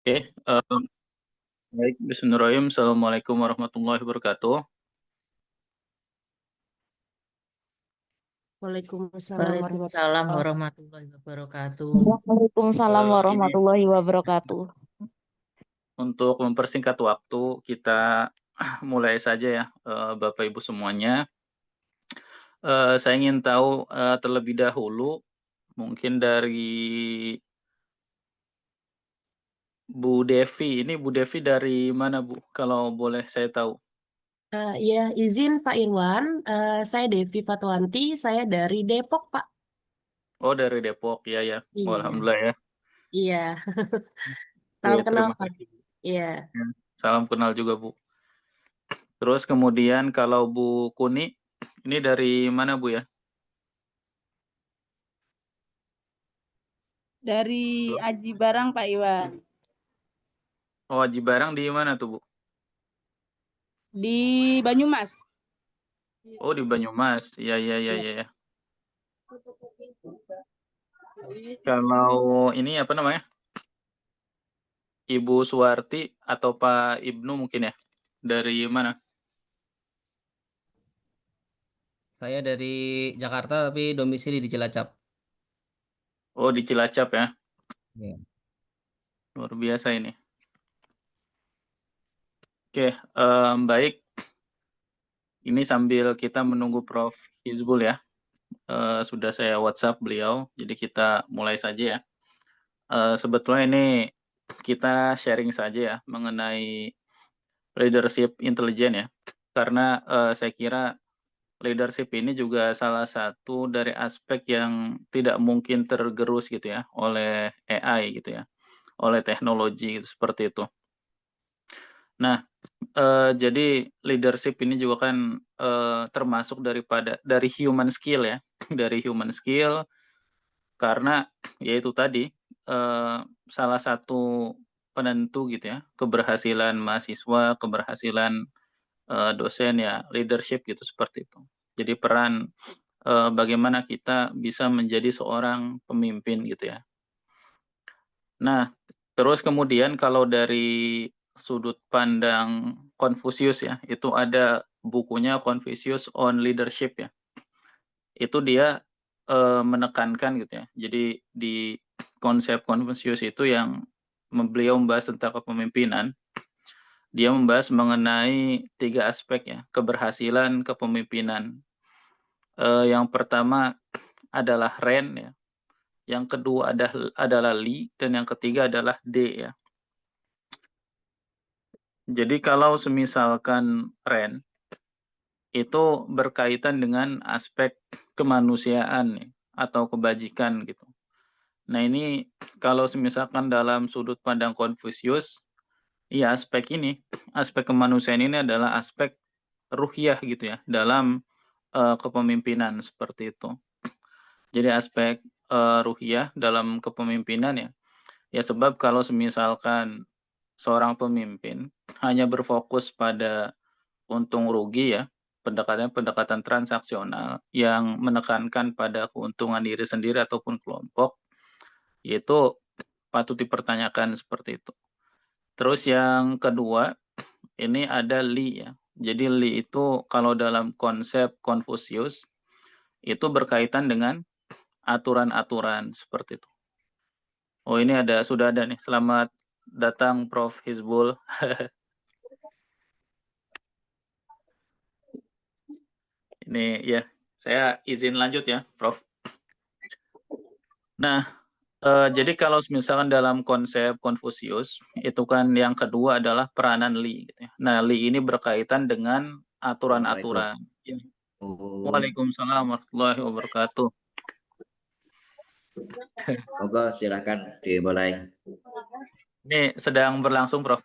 Oke, baik. Bismillahirrahmanirrahim. Assalamualaikum warahmatullahi wabarakatuh. Waalaikumsalam Waalaikumsalam warahmatullahi warahmatullahi wabarakatuh. Waalaikumsalam Ini warahmatullahi wabarakatuh. untuk mempersingkat waktu, kita mulai saja ya, Bapak Ibu semuanya. Saya ingin tahu terlebih dahulu, mungkin dari Bu Devi. Ini Bu Devi dari mana, Bu? Kalau boleh saya tahu. Ya, izin Pak Irwan, saya Devi Fatwanti, saya dari Depok, Pak. Oh, dari Depok, ya ya. Oh, Iya, alhamdulillah ya. iya. Oke, Salam kenal, terima Pak. kasih. Iya, Ya, salam kenal juga, Bu. Terus kemudian kalau Bu Kuni, ini dari mana, Bu ya? Dari Aji Barang Pak Iwan. Oh, Haji Barang di mana tuh, Bu? Di Banyumas. Oh, di Banyumas. Iya, iya, iya, Ya. iya. Kalau ini apa namanya? Ibu Suwarti atau Pak Ibnu mungkin ya? Dari mana? Saya dari Jakarta tapi domisili di Cilacap. Oh, di Cilacap ya. Ya. Luar biasa ini. Oke, baik. Ini sambil kita menunggu Prof. Hizbul ya. Sudah saya WhatsApp beliau, jadi kita mulai saja ya. Sebetulnya ini kita sharing saja ya mengenai leadership intelijen ya. Karena saya kira leadership ini juga salah satu dari aspek yang tidak mungkin tergerus gitu ya oleh AI gitu ya, oleh teknologi gitu, seperti itu. Nah, jadi leadership ini juga kan termasuk dari human skill ya, dari human skill karena yaitu tadi salah satu penentu gitu ya keberhasilan mahasiswa, keberhasilan dosen ya leadership gitu seperti itu. Jadi peran bagaimana kita bisa menjadi seorang pemimpin gitu ya. Nah, terus kemudian kalau dari sudut pandang Confucius ya, itu ada bukunya Confucius on Leadership ya. Itu dia menekankan gitu ya. Jadi di konsep Confucius itu yang beliau membahas tentang kepemimpinan, dia membahas mengenai tiga aspek ya, keberhasilan kepemimpinan. Yang pertama adalah Ren ya, yang kedua adalah Li, dan yang ketiga adalah D ya. Jadi kalau semisalkan Ren itu berkaitan dengan aspek kemanusiaan nih, atau kebajikan gitu. Nah ini kalau misalkan dalam sudut pandang Konfusius, ya aspek kemanusiaan ini adalah aspek ruhiyah gitu ya, dalam kepemimpinan seperti itu. Jadi aspek ruhiyah dalam kepemimpinan ya, ya sebab kalau misalkan seorang pemimpin hanya berfokus pada untung rugi ya, pendekatan transaksional yang menekankan pada keuntungan diri sendiri ataupun kelompok, yaitu patut dipertanyakan seperti itu. Terus yang kedua, ini ada Li ya. Jadi Li itu kalau dalam konsep Konfusius itu berkaitan dengan aturan-aturan seperti itu. Oh ini sudah ada nih. Selamat datang Prof. Hizbul. Ini ya, saya izin lanjut ya, Prof. Nah, jadi kalau misalkan dalam konsep Konfusius, itu kan yang kedua adalah peranan Li. Gitu ya. Nah, Li ini berkaitan dengan Assalamualaikum. aturan-aturan. Ya. Waalaikumsalam warahmatullahi wabarakatuh. Monggo silakan dimulai. Ini sedang berlangsung, Prof.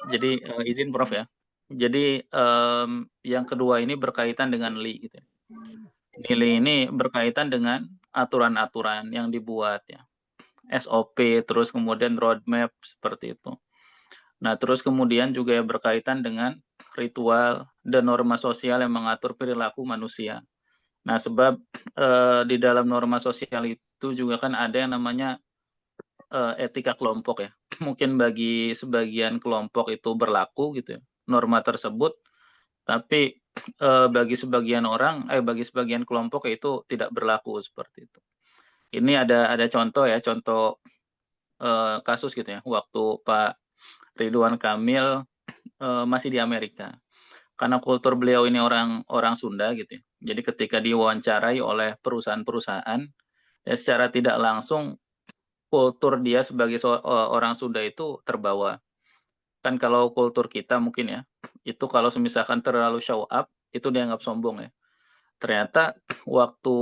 Jadi izin, Prof ya. Jadi yang kedua ini berkaitan dengan Li. Gitu ya. Li ini berkaitan dengan aturan-aturan yang dibuat ya. SOP, terus kemudian roadmap seperti itu. Nah, terus kemudian juga berkaitan dengan ritual dan norma sosial yang mengatur perilaku manusia. Nah, sebab di dalam norma sosial itu juga kan ada yang namanya etika kelompok ya. Mungkin bagi sebagian kelompok itu berlaku gitu ya, norma tersebut, tapi bagi sebagian kelompok itu tidak berlaku seperti itu. Ini ada contoh ya, contoh kasus gitu ya, waktu Pak Ridwan Kamil masih di Amerika. Karena kultur beliau ini orang Sunda gitu ya. Jadi ketika diwawancarai oleh perusahaan-perusahaan, ya secara tidak langsung kultur dia sebagai orang Sunda itu terbawa. Kan kalau kultur kita mungkin ya, itu kalau misalkan terlalu show up, itu dianggap sombong ya. Ternyata waktu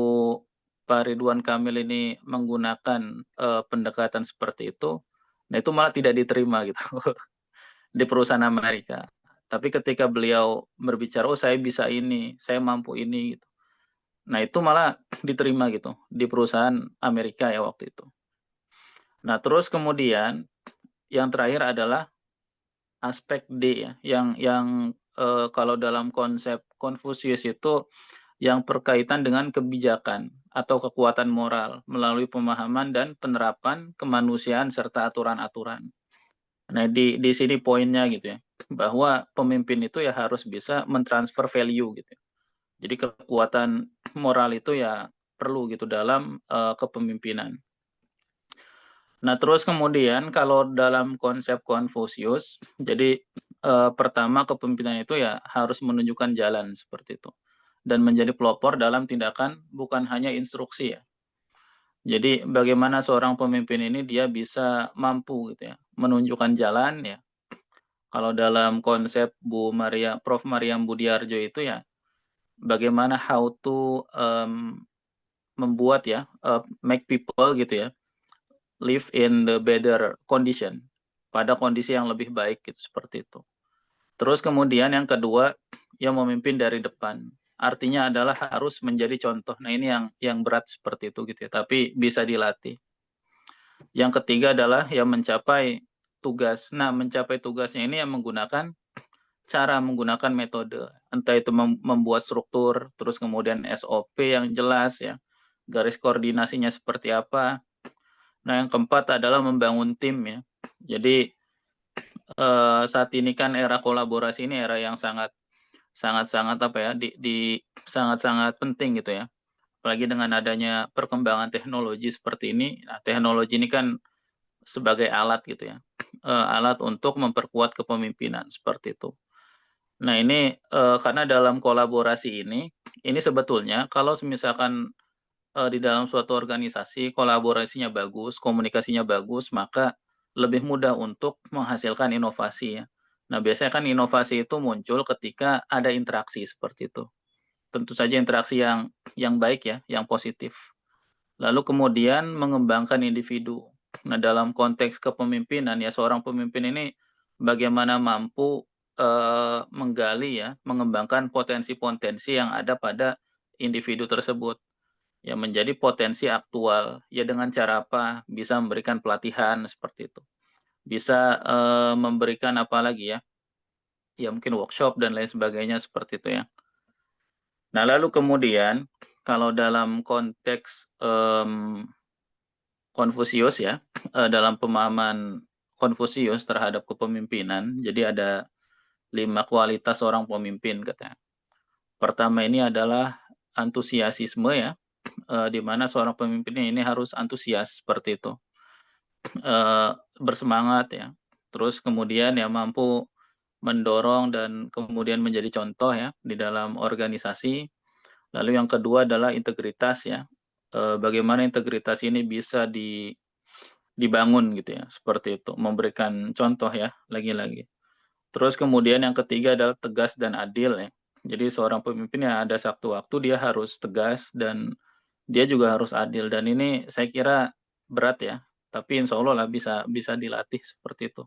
Pak Ridwan Kamil ini menggunakan pendekatan seperti itu, nah itu malah tidak diterima gitu di perusahaan Amerika. Tapi ketika beliau berbicara, oh saya bisa ini, saya mampu ini gitu. Nah itu malah diterima gitu di perusahaan Amerika ya waktu itu. Nah terus kemudian yang terakhir adalah aspek D ya, yang kalau dalam konsep Konfusius itu yang berkaitan dengan kebijakan atau kekuatan moral melalui pemahaman dan penerapan kemanusiaan serta aturan-aturan. Nah, di sini poinnya gitu ya, bahwa pemimpin itu ya harus bisa mentransfer value gitu. Jadi kekuatan moral itu ya perlu gitu dalam kepemimpinan. Nah, terus kemudian kalau dalam konsep Konfusius, jadi pertama kepemimpinan itu ya harus menunjukkan jalan seperti itu. Dan menjadi pelopor dalam tindakan bukan hanya instruksi ya. Jadi bagaimana seorang pemimpin ini dia bisa mampu gitu ya, menunjukkan jalan ya. Kalau dalam konsep Prof. Mariam Budiarjo itu ya, bagaimana how to membuat ya, make people gitu ya, live in the better condition, pada kondisi yang lebih baik gitu, seperti itu. Terus kemudian yang kedua, yang memimpin dari depan. Artinya adalah harus menjadi contoh. Nah ini yang berat seperti itu gitu ya, tapi bisa dilatih. Yang ketiga adalah yang mencapai tugas. Nah mencapai tugasnya ini yang menggunakan metode. Entah itu membuat struktur, terus kemudian SOP yang jelas ya, garis koordinasinya seperti apa. Nah yang keempat adalah membangun tim ya. Jadi saat ini kan era kolaborasi ini era yang sangat apa ya, sangat penting gitu ya. Apalagi dengan adanya perkembangan teknologi seperti ini. Nah, teknologi ini kan sebagai alat gitu ya. Alat untuk memperkuat kepemimpinan seperti itu. Nah, ini karena dalam kolaborasi ini sebetulnya kalau misalkan di dalam suatu organisasi kolaborasinya bagus, komunikasinya bagus, maka lebih mudah untuk menghasilkan inovasi ya. Nah, biasanya kan inovasi itu muncul ketika ada interaksi seperti itu. Tentu saja interaksi yang baik ya, yang positif. Lalu kemudian mengembangkan individu. Nah, dalam konteks kepemimpinan ya, seorang pemimpin ini bagaimana mampu menggali ya, mengembangkan potensi-potensi yang ada pada individu tersebut. Ya menjadi potensi aktual. Ya dengan cara apa? Bisa memberikan pelatihan seperti itu. Bisa memberikan apa lagi ya? Ya mungkin workshop dan lain sebagainya seperti itu ya. Nah, lalu kemudian kalau dalam konteks Konfusius ya, dalam pemahaman Konfusius terhadap kepemimpinan, jadi ada 5 kualitas seorang pemimpin katanya. Pertama ini adalah antusiasisme ya, di mana seorang pemimpin ini harus antusias seperti itu, bersemangat ya. Terus kemudian ya mampu mendorong dan kemudian menjadi contoh ya di dalam organisasi. Lalu yang kedua adalah integritas ya. Bagaimana integritas ini bisa dibangun gitu ya, seperti itu, memberikan contoh ya, lagi-lagi. Terus kemudian yang ketiga adalah tegas dan adil ya. Jadi seorang pemimpin yang ada waktu dia harus tegas dan dia juga harus adil, dan ini saya kira berat ya, tapi insya Allah lah bisa dilatih seperti itu.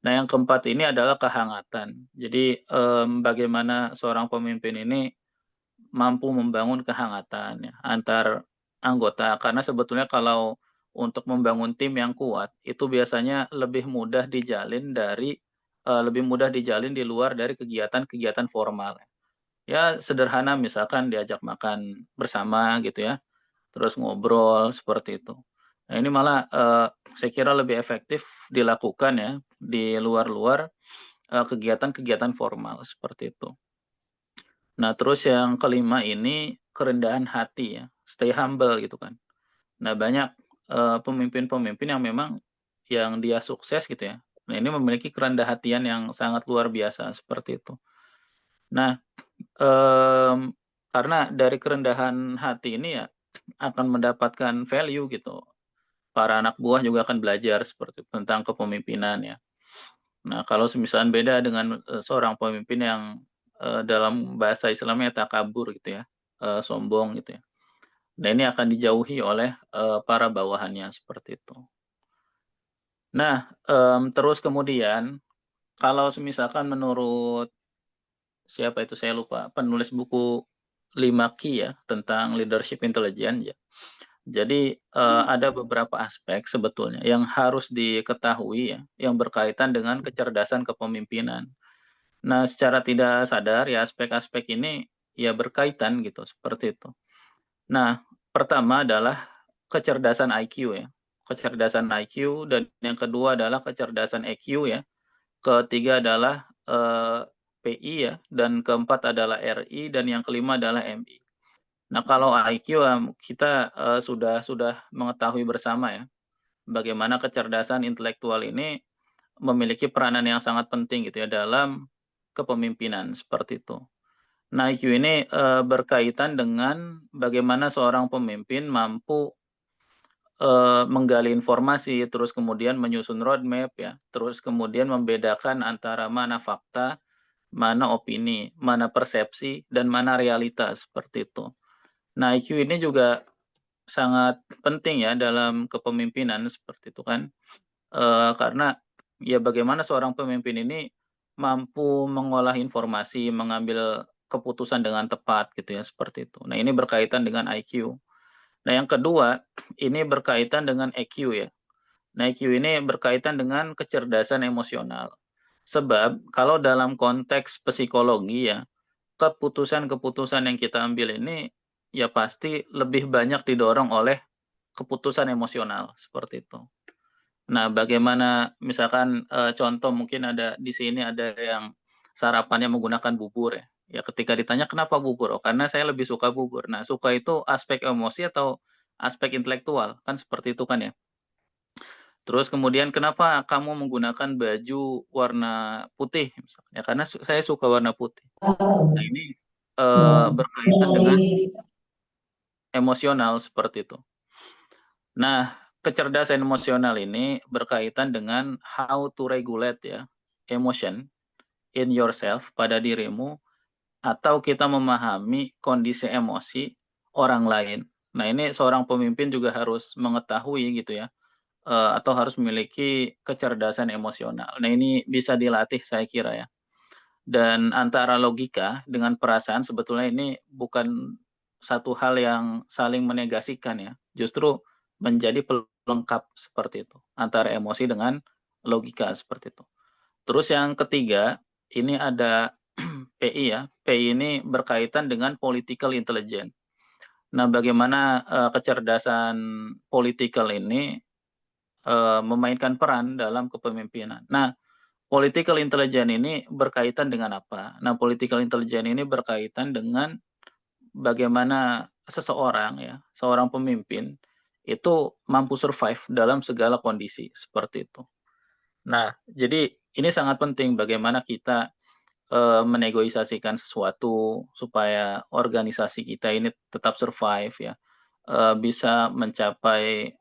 Nah yang keempat ini adalah kehangatan. Jadi bagaimana seorang pemimpin ini mampu membangun kehangatan ya, antar anggota, karena sebetulnya kalau untuk membangun tim yang kuat itu biasanya lebih mudah dijalin di luar dari kegiatan-kegiatan formal. Ya sederhana misalkan diajak makan bersama gitu ya, terus ngobrol seperti itu. Nah ini malah saya kira lebih efektif dilakukan ya di luar-luar kegiatan-kegiatan formal seperti itu. Nah, terus yang kelima ini kerendahan hati ya, stay humble gitu kan. Nah, banyak pemimpin-pemimpin yang memang yang dia sukses gitu ya. Nah, ini memiliki kerendahan hatian yang sangat luar biasa seperti itu. Nah, karena dari kerendahan hati ini ya akan mendapatkan value gitu. Para anak buah juga akan belajar seperti itu, tentang kepemimpinan ya. Nah, kalau semisal beda dengan seorang pemimpin yang dalam bahasa Islamnya takabur gitu ya, sombong gitu ya. Nah, ini akan dijauhi oleh para bawahannya seperti itu. Nah, terus kemudian kalau semisalkan menurut siapa itu saya lupa, penulis buku 5 Key ya tentang leadership intelligence ya. Jadi ada beberapa aspek sebetulnya yang harus diketahui ya, yang berkaitan dengan kecerdasan kepemimpinan. Nah, secara tidak sadar ya aspek-aspek ini ya berkaitan gitu, seperti itu. Nah, pertama adalah kecerdasan IQ ya. Kecerdasan IQ dan yang kedua adalah kecerdasan EQ ya. Ketiga adalah PI ya dan keempat adalah RI dan yang kelima adalah MI. Nah, kalau IQ kita sudah mengetahui bersama ya bagaimana kecerdasan intelektual ini memiliki peranan yang sangat penting gitu ya dalam kepemimpinan seperti itu. Nah, IQ ini berkaitan dengan bagaimana seorang pemimpin mampu menggali informasi, terus kemudian menyusun roadmap ya, terus kemudian membedakan antara mana fakta, mana opini, mana persepsi, dan mana realitas seperti itu. Nah, IQ ini juga sangat penting ya dalam kepemimpinan seperti itu kan, karena ya bagaimana seorang pemimpin ini mampu mengolah informasi, mengambil keputusan dengan tepat gitu ya, seperti itu. Nah, ini berkaitan dengan IQ. Nah, yang kedua, ini berkaitan dengan EQ ya. Nah, EQ ini berkaitan dengan kecerdasan emosional. Sebab kalau dalam konteks psikologi ya, keputusan-keputusan yang kita ambil ini ya pasti lebih banyak didorong oleh keputusan emosional seperti itu. Nah, bagaimana misalkan contoh mungkin ada di sini ada yang sarapannya menggunakan bubur ya. Ya ketika ditanya kenapa bubur? Oh, karena saya lebih suka bubur. Nah, suka itu aspek emosi atau aspek intelektual? Kan seperti itu kan ya. Terus kemudian kenapa kamu menggunakan baju warna putih misalnya? Ya karena saya suka warna putih. Nah, ini berkaitan dengan emosional seperti itu. Nah, kecerdasan emosional ini berkaitan dengan how to regulate ya emotion in yourself pada dirimu atau kita memahami kondisi emosi orang lain. Nah, ini seorang pemimpin juga harus mengetahui gitu ya atau harus memiliki kecerdasan emosional. Nah, ini bisa dilatih saya kira ya. Dan antara logika dengan perasaan sebetulnya ini bukan satu hal yang saling menegasikan ya. Justru menjadi pelengkap seperti itu. Antara emosi dengan logika seperti itu. Terus yang ketiga, ini ada PI ya. PI ini berkaitan dengan political intelligence. Nah, bagaimana kecerdasan politikal ini memainkan peran dalam kepemimpinan. Nah, political intelligence ini berkaitan dengan apa? Nah, political intelligence ini berkaitan dengan bagaimana seseorang ya, seorang pemimpin itu mampu survive dalam segala kondisi seperti itu. Nah, jadi ini sangat penting bagaimana kita menegosiasikan sesuatu supaya organisasi kita ini tetap survive ya, bisa mencapai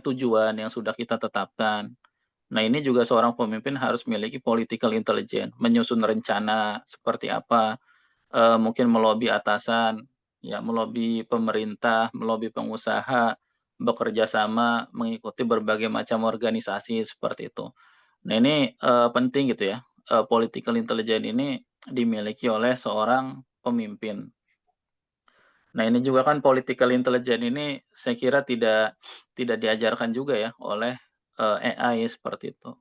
tujuan yang sudah kita tetapkan. Nah, ini juga seorang pemimpin harus memiliki political intelligence, menyusun rencana seperti apa, mungkin melobi atasan, ya melobi pemerintah, melobi pengusaha, bekerja sama, mengikuti berbagai macam organisasi seperti itu. Nah, ini penting gitu ya, political intelligence ini dimiliki oleh seorang pemimpin. Nah, ini juga kan political intelligence ini saya kira tidak diajarkan juga ya oleh AI seperti itu.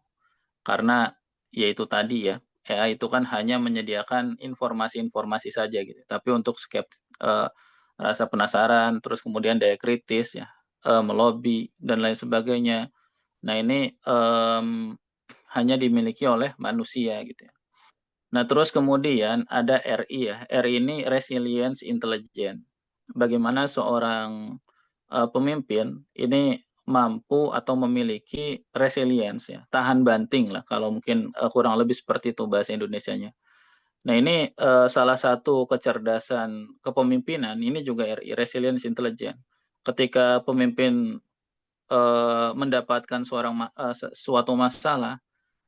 Karena ya itu tadi ya, AI itu kan hanya menyediakan informasi-informasi saja gitu. Tapi untuk rasa penasaran, terus kemudian daya kritis ya, melobi dan lain sebagainya, Nah ini hanya dimiliki oleh manusia gitu ya. Nah terus kemudian ada RI ya. RI ini Resilience Intelligence. Bagaimana seorang pemimpin ini mampu atau memiliki resilience ya, tahan banting lah kalau mungkin kurang lebih seperti itu bahasa Indonesianya. Nah ini salah satu kecerdasan kepemimpinan ini juga RI, Resilience Intelligence. Ketika pemimpin mendapatkan suatu masalah,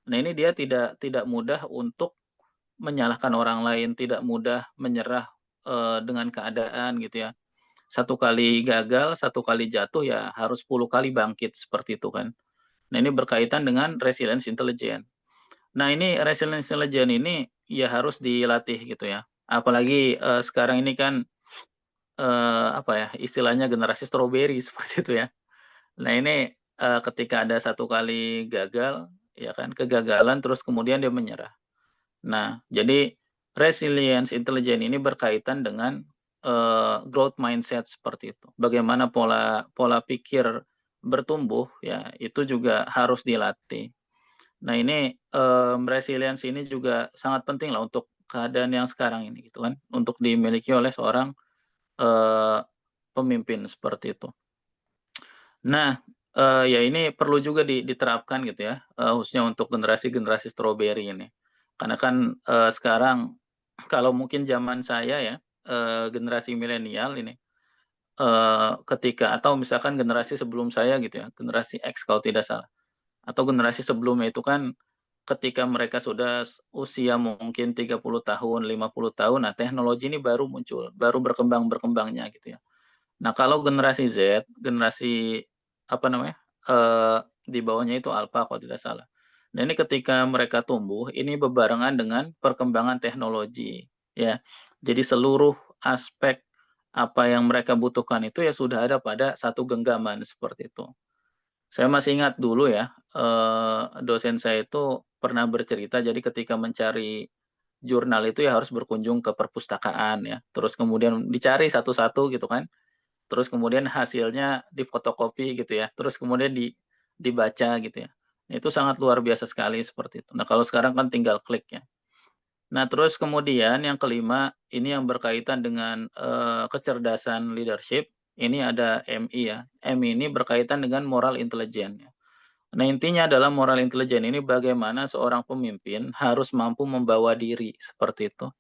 nah ini dia tidak mudah untuk menyalahkan orang lain, tidak mudah menyerah dengan keadaan gitu ya. Satu kali gagal, satu kali jatuh ya harus 10 kali bangkit seperti itu kan. Nah ini berkaitan dengan resilience intelligence. Nah ini resilience intelligence ini ya harus dilatih gitu ya. Apalagi sekarang ini kan apa ya istilahnya generasi stroberi seperti itu ya. Nah ini ketika ada satu kali gagal ya kan kegagalan terus kemudian dia menyerah. Nah jadi resilience intelligence ini berkaitan dengan growth mindset seperti itu. Bagaimana pola pola pikir bertumbuh ya itu juga harus dilatih. Nah ini resilience ini juga sangat penting lah untuk keadaan yang sekarang ini gitu kan, untuk dimiliki oleh seorang eee, pemimpin seperti itu. Nah, ya ini perlu juga diterapkan gitu ya, khususnya untuk generasi-generasi stroberi ini. Karena kan sekarang kalau mungkin zaman saya ya, generasi milenial ini ketika atau misalkan generasi sebelum saya gitu ya, generasi X kalau tidak salah, atau generasi sebelumnya itu kan ketika mereka sudah usia mungkin 30 tahun, 50 tahun, nah teknologi ini baru muncul, baru berkembang-berkembangnya gitu ya. Nah kalau generasi Z, generasi apa namanya, di bawahnya itu alpha kalau tidak salah. Nah ini ketika mereka tumbuh, ini bebarengan dengan perkembangan teknologi, ya. Jadi seluruh aspek apa yang mereka butuhkan itu ya sudah ada pada satu genggaman seperti itu. Saya masih ingat dulu ya, dosen saya itu pernah bercerita jadi ketika mencari jurnal itu ya harus berkunjung ke perpustakaan ya, terus kemudian dicari satu-satu gitu kan. Terus kemudian hasilnya difotokopi gitu ya, terus kemudian dibaca gitu ya. Itu sangat luar biasa sekali seperti itu. Nah, kalau sekarang kan tinggal klik ya. Nah, terus kemudian yang kelima, ini yang berkaitan dengan, kecerdasan leadership, ini ada MI ya. MI ini berkaitan dengan moral intelligence ya. Nah, intinya adalah moral intelligence ini bagaimana seorang pemimpin harus mampu membawa diri, seperti itu.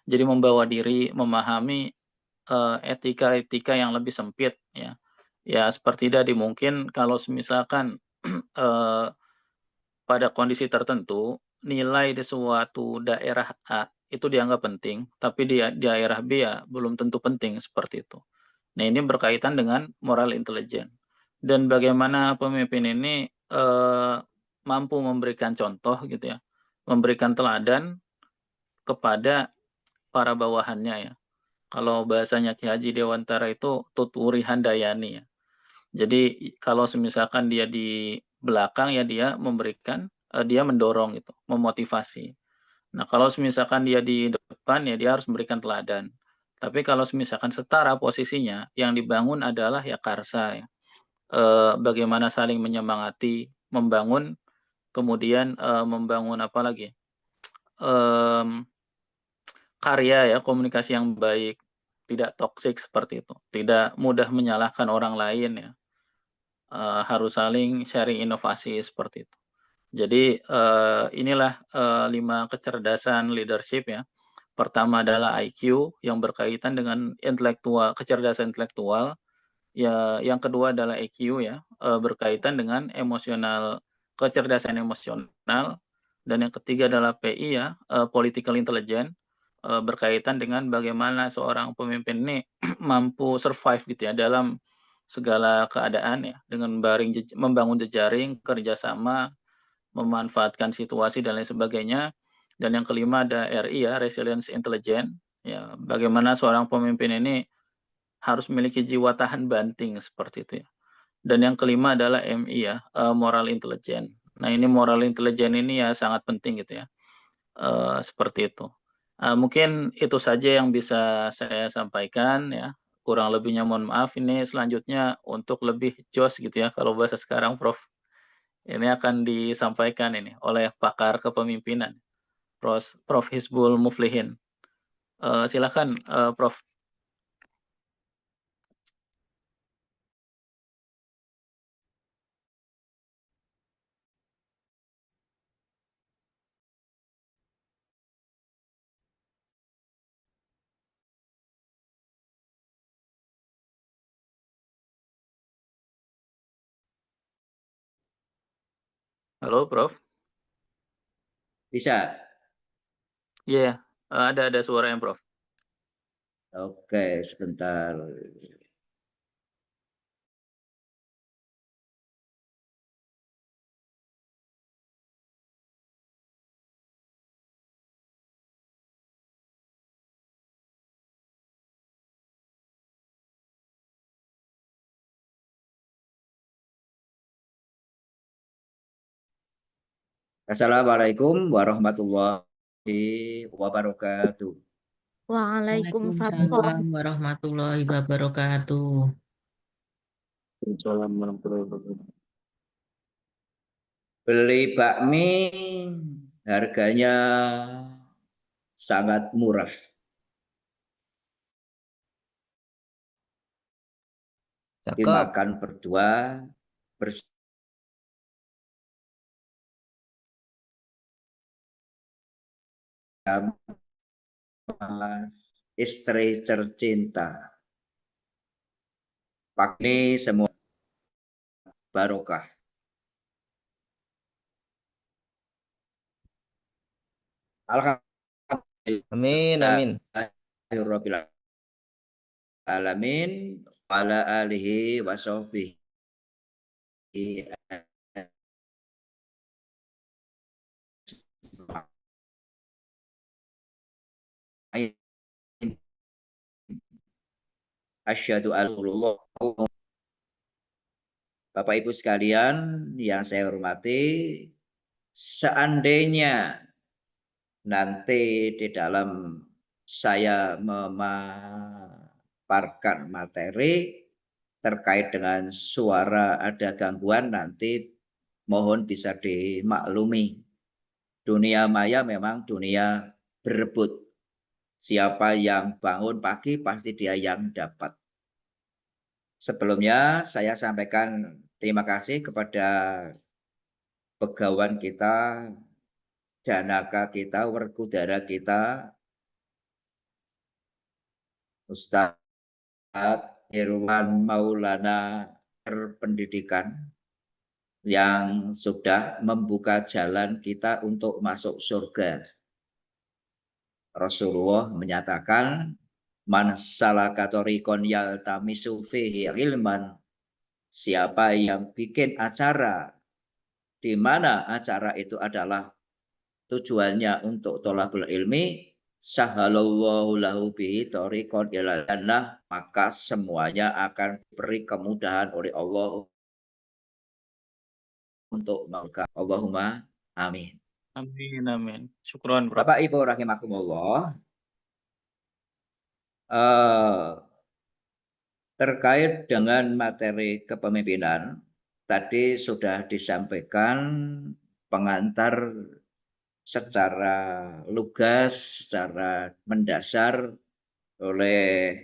Jadi membawa diri, memahami etika-etika yang lebih sempit ya. Ya seperti tadi mungkin kalau misalkan pada kondisi tertentu nilai di suatu daerah A itu dianggap penting, tapi di daerah B ya belum tentu penting seperti itu. Nah ini berkaitan dengan moral intelligence dan bagaimana pemimpin ini mampu memberikan contoh gitu ya, memberikan teladan kepada para bawahannya ya. Kalau bahasanya Ki Haji Dewantara itu tuturi handayani ya. Jadi kalau misalkan dia di belakang ya dia memberikan, dia mendorong gitu, memotivasi. Nah kalau misalkan dia di depan ya dia harus memberikan teladan. Tapi kalau misalkan setara posisinya yang dibangun adalah ya karsa ya, bagaimana saling menyemangati, membangun, kemudian, membangun apa lagi, mmm, karya ya, komunikasi yang baik, tidak toksik seperti itu, tidak mudah menyalahkan orang lain ya, harus saling sharing inovasi seperti itu. Jadi, inilah, 5 kecerdasan leadership ya. Pertama adalah IQ yang berkaitan dengan kecerdasan intelektual, ya yang kedua adalah EQ ya, berkaitan dengan kecerdasan emosional, dan yang ketiga adalah PI ya, political intelligence, berkaitan dengan bagaimana seorang pemimpin ini mampu survive gitu ya dalam segala keadaan ya, dengan membangun jejaring, kerjasama, memanfaatkan situasi dan lain sebagainya. Dan yang kelima ada RI ya, Resilience Intelligence, ya bagaimana seorang pemimpin ini harus memiliki jiwa tahan banting seperti itu ya. Dan yang kelima adalah MI ya, Moral Intelligence. Nah ini moral intelligence ini ya sangat penting gitu ya, seperti itu. Mungkin itu saja yang bisa saya sampaikan ya, kurang lebihnya mohon maaf, ini selanjutnya untuk lebih jos gitu ya kalau bahasa sekarang Prof. Ini akan disampaikan ini oleh pakar kepemimpinan, Prof. Hizbul Muflihin. Silakan, Prof. Halo, Prof. Bisa? Iya, ada suaranya, Prof. Oke, sebentar. Assalamualaikum warahmatullahi wabarakatuh. Waalaikumsalam. Waalaikumsalam warahmatullahi wabarakatuh. Waalaikumsalam warahmatullahi wabarakatuh. Beli bakmi harganya sangat murah. Cakep. Dimakan berdua bersama istri tercinta. Pak ini semua barokah. Amin, amin. Alhamdulillah. Alamin ala alihi wa sahbihi asyhadu an la Bapak Ibu sekalian yang saya hormati, seandainya nanti di dalam saya memaparkan materi terkait dengan suara ada gangguan, nanti mohon bisa dimaklumi. Dunia maya memang dunia berebut. Siapa yang bangun pagi pasti dia yang dapat. Sebelumnya saya sampaikan terima kasih kepada pegawan kita, danaka kita, werkudara kita, Ustadz Irwan Maulana Pendidikan yang sudah membuka jalan kita untuk masuk surga. Rasulullah menyatakan, man salaka thoriqan yaltamisu fihi ilman, siapa yang bikin acara di mana acara itu adalah tujuannya untuk thalabul ilmi, sahalallahu lahu bihi thoriqan ilal jannah, maka semuanya akan diberi kemudahan oleh Allah untuk maka Allahumma amin. Amin, amin. Syukron, Prof. Bapak Ibu rahimakumullah, terkait dengan materi kepemimpinan, tadi sudah disampaikan pengantar secara lugas, secara mendasar oleh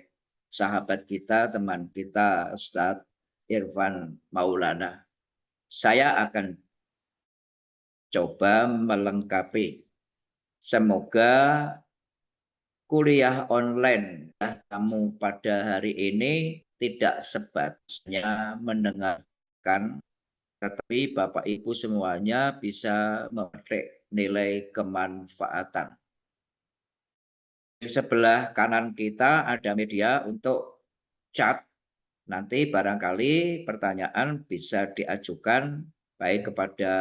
sahabat kita, teman kita, Ustadz Irwan Maulana. Saya akan coba melengkapi. Semoga kuliah online kamu pada hari ini tidak sebatasnya mendengarkan, tetapi Bapak Ibu semuanya bisa memetik nilai kemanfaatan. Di sebelah kanan kita ada media untuk chat. Nanti barangkali pertanyaan bisa diajukan baik kepada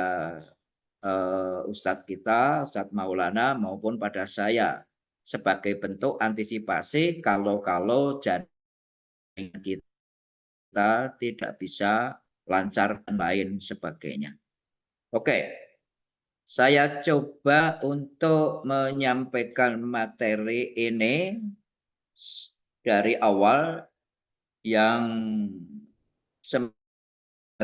Ustadz kita, Ustadz Maulana maupun pada saya sebagai bentuk antisipasi kalau jaringan kita tidak bisa lancar dan lain sebagainya. Oke, saya coba untuk menyampaikan materi ini dari awal yang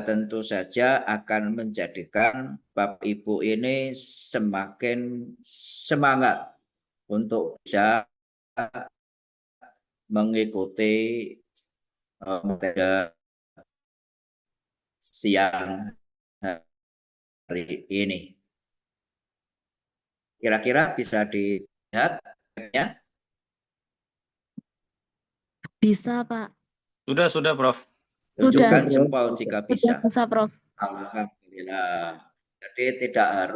tentu saja akan menjadikan Bapak Ibu ini semakin semangat untuk bisa mengikuti materi siang hari ini. Kira-kira bisa dilihat ya? Bisa, Pak. Sudah, Prof. Tunjukkan Sudah. jempol jika bisa. Bisa, Prof. Alhamdulillah. Jadi tidak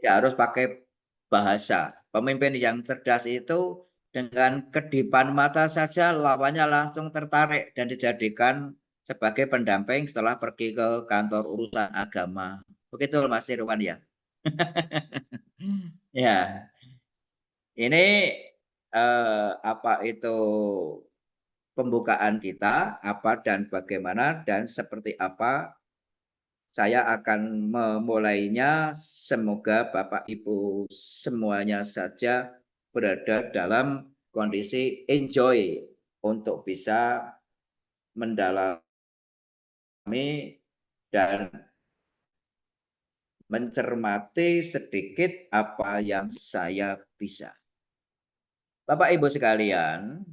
harus pakai bahasa. Pemimpin yang cerdas itu dengan kedipan mata saja lawannya langsung tertarik dan dijadikan sebagai pendamping setelah pergi ke kantor urusan agama. Begitu Mas Irwan ya. Ya, ini apa itu pembukaan kita, apa dan bagaimana dan seperti apa saya akan memulainya. Semoga Bapak Ibu semuanya saja berada dalam kondisi enjoy untuk bisa mendalami dan mencermati sedikit apa yang saya bisa. Bapak Ibu sekalian,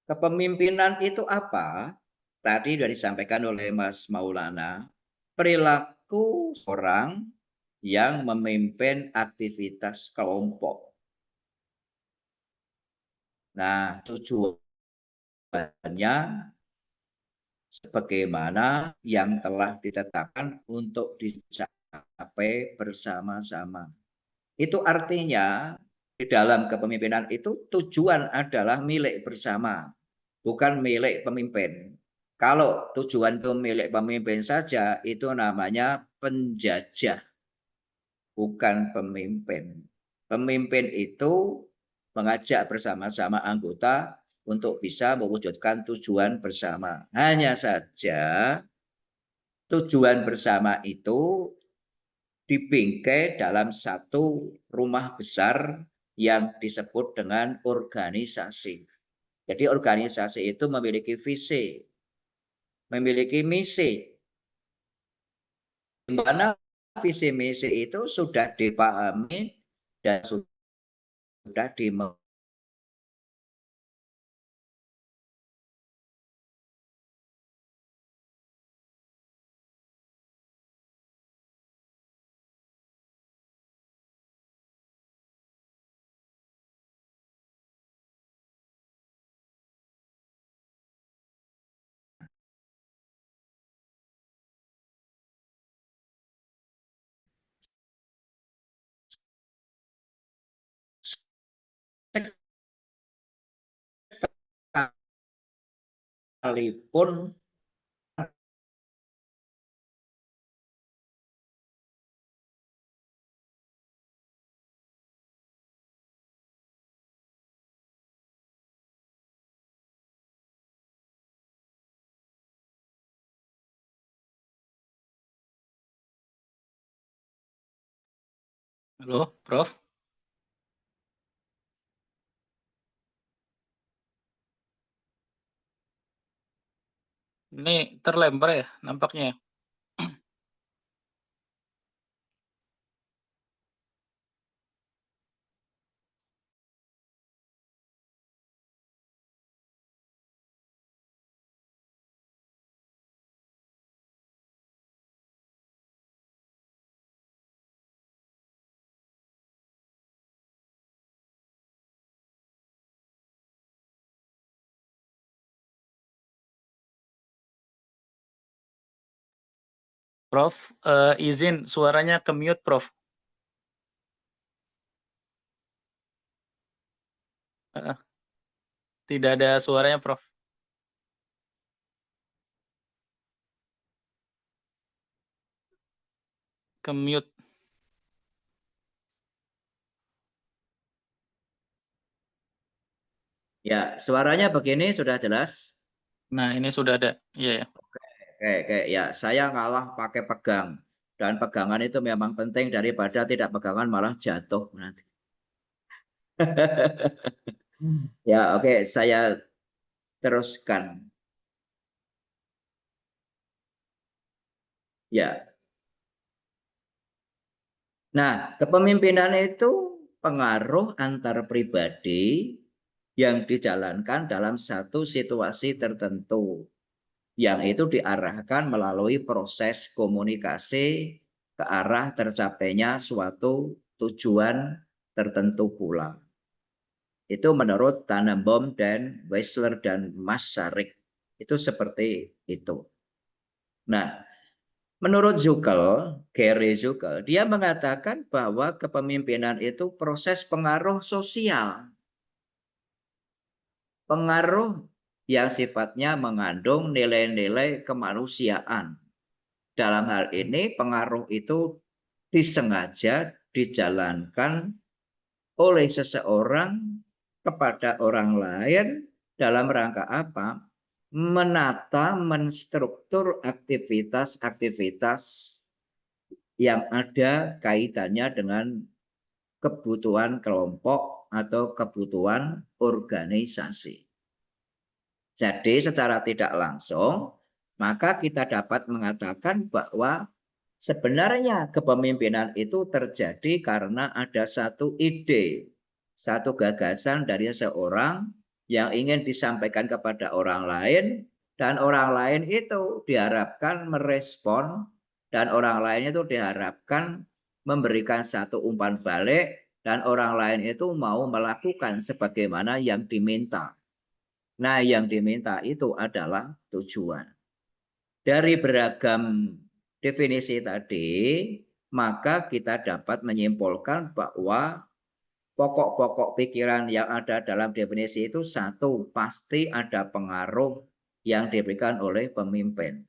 kepemimpinan itu apa? Tadi sudah disampaikan oleh Mas Maulana, perilaku orang yang memimpin aktivitas kelompok. Nah, tujuannya sebagaimana yang telah ditetapkan untuk dicapai bersama-sama. Itu artinya di dalam kepemimpinan itu tujuan adalah milik bersama, bukan milik pemimpin. Kalau tujuan itu milik pemimpin saja, itu namanya penjajah, bukan pemimpin. Pemimpin itu mengajak bersama-sama anggota untuk bisa mewujudkan tujuan bersama. Hanya saja tujuan bersama itu dibingkai dalam satu rumah besar yang disebut dengan organisasi. Jadi organisasi itu memiliki visi, memiliki misi, di mana visi misi itu sudah dipahami dan sudah sekalipun Halo, Prof. Ini terlempar ya nampaknya ya? Prof, izin suaranya ke mute, Prof. Tidak ada suaranya, Prof. Ke mute. ya suaranya begini sudah jelas. Nah, ini sudah ada. Iya ya. Kayak ya saya ngalah pakai pegang, dan pegangan itu memang penting daripada tidak pegangan malah jatuh nanti. Ya oke, saya teruskan. Ya. Nah, kepemimpinan itu pengaruh antar pribadi yang dijalankan dalam satu situasi tertentu, yang itu diarahkan melalui proses komunikasi ke arah tercapainya suatu tujuan tertentu pula. Itu menurut Tannenbaum dan Weisler dan Masaryk. Itu seperti itu. Nah, menurut Zuckel, Gary Zuckel, dia mengatakan bahwa kepemimpinan itu proses pengaruh sosial. Pengaruh yang sifatnya mengandung nilai-nilai kemanusiaan. Dalam hal ini pengaruh itu disengaja dijalankan oleh seseorang kepada orang lain dalam rangka apa? Menata, menstruktur aktivitas-aktivitas yang ada kaitannya dengan kebutuhan kelompok atau kebutuhan organisasi. Jadi secara tidak langsung, maka kita dapat mengatakan bahwa sebenarnya kepemimpinan itu terjadi karena ada satu ide, satu gagasan dari seorang yang ingin disampaikan kepada orang lain, dan orang lain itu diharapkan merespon, dan orang lain itu diharapkan memberikan satu umpan balik, dan orang lain itu mau melakukan sebagaimana yang diminta. Nah, yang diminta itu adalah tujuan. Dari beragam definisi tadi, maka kita dapat menyimpulkan bahwa pokok-pokok pikiran yang ada dalam definisi itu satu, pasti ada pengaruh yang diberikan oleh pemimpin.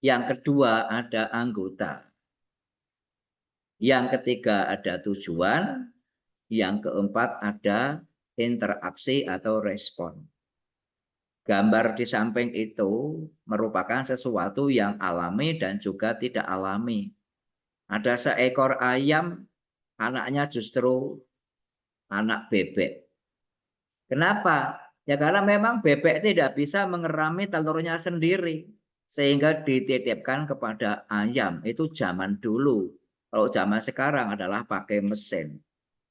Yang kedua ada anggota. Yang ketiga ada tujuan. Yang keempat ada interaksi atau respon. Gambar di samping itu merupakan sesuatu yang alami dan juga tidak alami. Ada seekor ayam, anaknya justru anak bebek. Kenapa? Ya karena memang bebek tidak bisa mengerami telurnya sendiri, sehingga dititipkan kepada ayam. Itu zaman dulu. Kalau zaman sekarang adalah pakai mesin.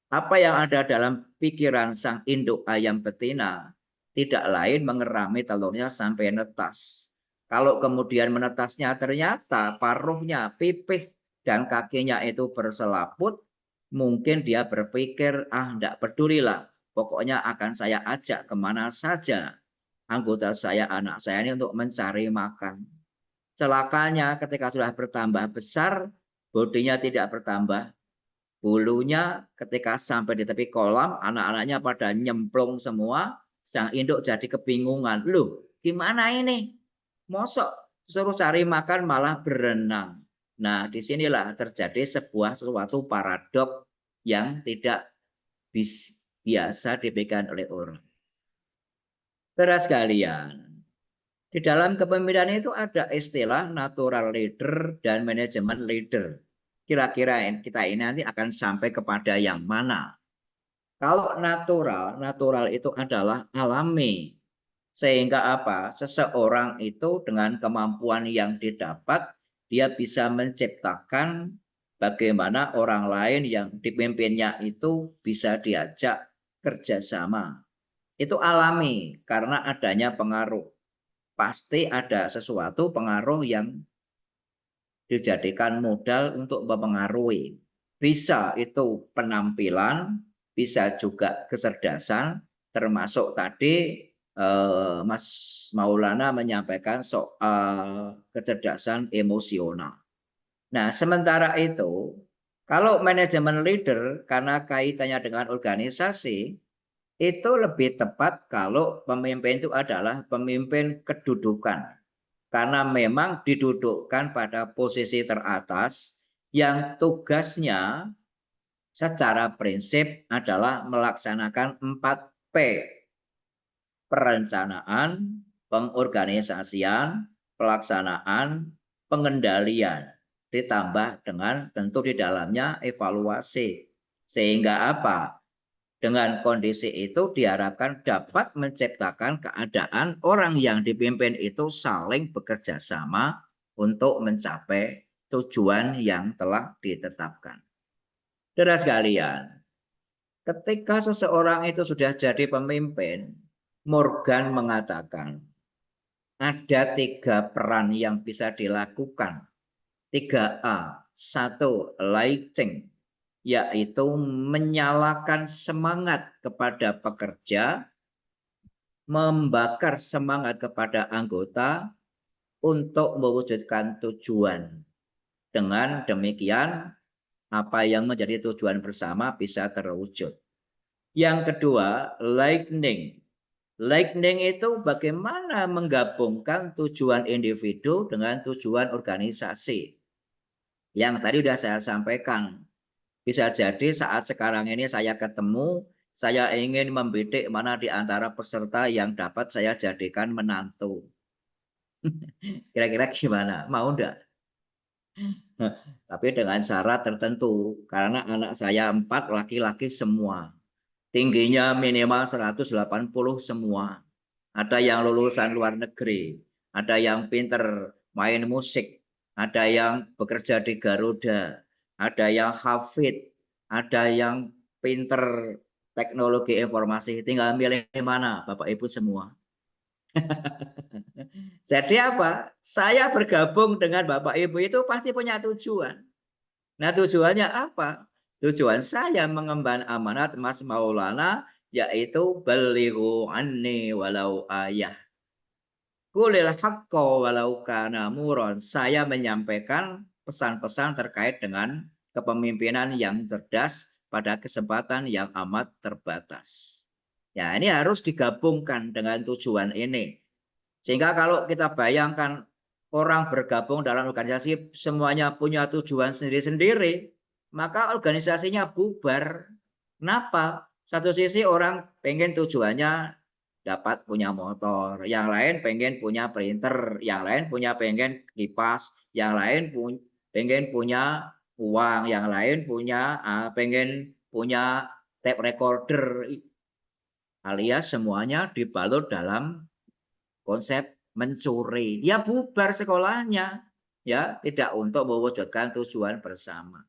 Apa yang ada dalam pikiran sang induk ayam betina tidak lain mengerami telurnya sampai netas. Kalau kemudian menetasnya ternyata paruhnya pipih dan kakinya itu berselaput, mungkin dia berpikir, tidak pedulilah, pokoknya akan saya ajak kemana saja anggota saya, anak saya ini untuk mencari makan. Celakanya ketika sudah bertambah besar, bodinya tidak bertambah, bulunya ketika sampai di tepi kolam, anak-anaknya pada nyemplung semua, sang induk jadi kebingungan. Loh, gimana ini? Mosok suruh cari makan malah berenang. Nah, disinilah terjadi suatu paradok yang tidak biasa diberikan oleh orang. Saudara sekalian, di dalam kepemimpinan itu ada istilah natural leader dan manajemen leader. Kira-kira kita ini nanti akan sampai kepada yang mana? Kalau natural itu adalah alami. Sehingga apa? Seseorang itu dengan kemampuan yang didapat, dia bisa menciptakan bagaimana orang lain yang dipimpinnya itu bisa diajak kerjasama. Itu alami karena adanya pengaruh. Pasti ada sesuatu pengaruh yang dijadikan modal untuk mempengaruhi. Bisa itu penampilan, bisa juga kecerdasan, termasuk tadi Mas Maulana menyampaikan soal kecerdasan emosional. Nah, sementara itu, kalau manajemen leader, karena kaitannya dengan organisasi, itu lebih tepat kalau pemimpin itu adalah pemimpin kedudukan. Karena memang didudukkan pada posisi teratas yang tugasnya secara prinsip adalah melaksanakan 4P. Perencanaan, pengorganisasian, pelaksanaan, pengendalian. Ditambah dengan tentu di dalamnya evaluasi. Sehingga apa? Dengan kondisi itu diharapkan dapat menciptakan keadaan orang yang dipimpin itu saling bekerja sama untuk mencapai tujuan yang telah ditetapkan. Saudara sekalian, ketika seseorang itu sudah jadi pemimpin, Morgan mengatakan ada 3 peran yang bisa dilakukan. 3A. 1. Lighting, yaitu menyalakan semangat kepada pekerja, membakar semangat kepada anggota untuk mewujudkan tujuan. Dengan demikian, apa yang menjadi tujuan bersama bisa terwujud. Yang kedua, lightning. Lightning itu bagaimana menggabungkan tujuan individu dengan tujuan organisasi. Yang tadi sudah saya sampaikan. Bisa jadi saat sekarang ini saya ketemu, saya ingin membidik mana di antara peserta yang dapat saya jadikan menantu. Kira-kira gimana? Mau enggak? Tapi dengan syarat tertentu, karena anak saya 4 laki-laki semua. Tingginya minimal 180 semua. Ada yang lulusan luar negeri, ada yang pinter main musik, ada yang bekerja di Garuda, ada yang hafid, ada yang pinter teknologi informasi. Tinggal milih mana, Bapak Ibu semua. Jadi apa? Saya bergabung dengan Bapak Ibu itu pasti punya tujuan. Nah, tujuannya apa? Tujuan saya mengemban amanat Mas Maulana, yaitu balighu anni walau ayah. Qulil haqqo walau kana muron. Saya menyampaikan pesan-pesan terkait dengan kepemimpinan yang cerdas pada kesempatan yang amat terbatas. Ya, ini harus digabungkan dengan tujuan ini. Sehingga kalau kita bayangkan orang bergabung dalam organisasi semuanya punya tujuan sendiri-sendiri, maka organisasinya bubar. Kenapa? Satu sisi orang pengen tujuannya dapat punya motor, yang lain pengen punya printer, yang lain pengen kipas, yang lain pengen punya uang, yang lain pengen punya tape recorder, alias semuanya dibalut dalam konsep mencuri. Ya bubar sekolahnya, ya tidak untuk mewujudkan tujuan bersama.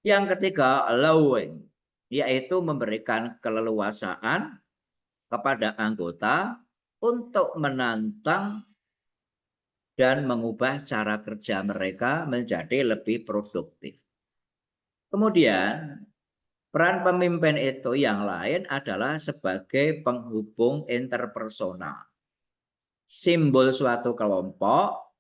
Yang ketiga, allowing, yaitu memberikan keleluasaan kepada anggota untuk menantang dan mengubah cara kerja mereka menjadi lebih produktif. Kemudian, peran pemimpin itu yang lain adalah sebagai penghubung interpersonal. Simbol suatu kelompok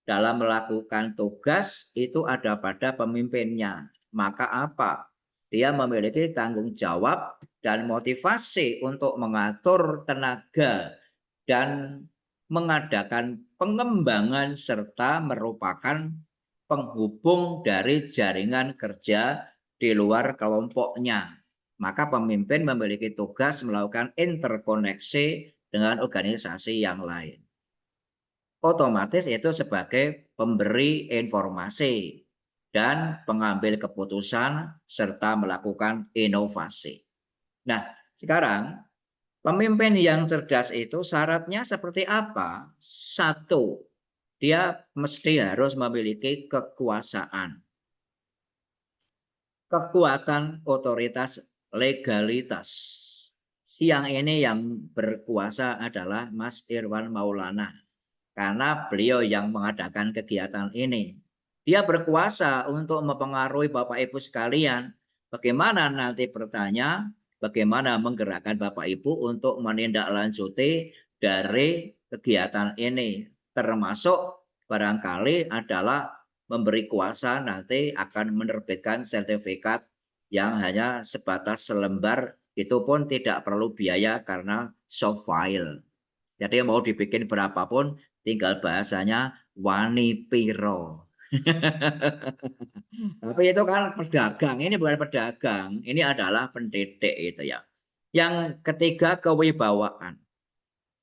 dalam melakukan tugas itu ada pada pemimpinnya. Maka apa? Dia memiliki tanggung jawab dan motivasi untuk mengatur tenaga dan mengadakan pengembangan serta merupakan penghubung dari jaringan kerja di luar kelompoknya. Maka pemimpin memiliki tugas melakukan interkoneksi dengan organisasi yang lain. Otomatis itu sebagai pemberi informasi dan pengambil keputusan serta melakukan inovasi. Nah, sekarang pemimpin yang cerdas itu syaratnya seperti apa? 1, dia mesti harus memiliki kekuasaan, kekuatan otoritas, legalitas. Siang ini yang berkuasa adalah Mas Irwan Maulana. Karena beliau yang mengadakan kegiatan ini. Dia berkuasa untuk mempengaruhi Bapak Ibu sekalian. Bagaimana nanti bertanya, bagaimana menggerakkan Bapak Ibu untuk menindaklanjuti dari kegiatan ini. Termasuk barangkali adalah memberi kuasa nanti akan menerbitkan sertifikat yang hanya sebatas selembar, itu pun tidak perlu biaya karena soft file. Jadi mau dibikin berapapun, tinggal bahasanya wani piro. Tapi itu kan pedagang, ini bukan pedagang, ini adalah pendidik itu ya. Yang ketiga, kewibawaan.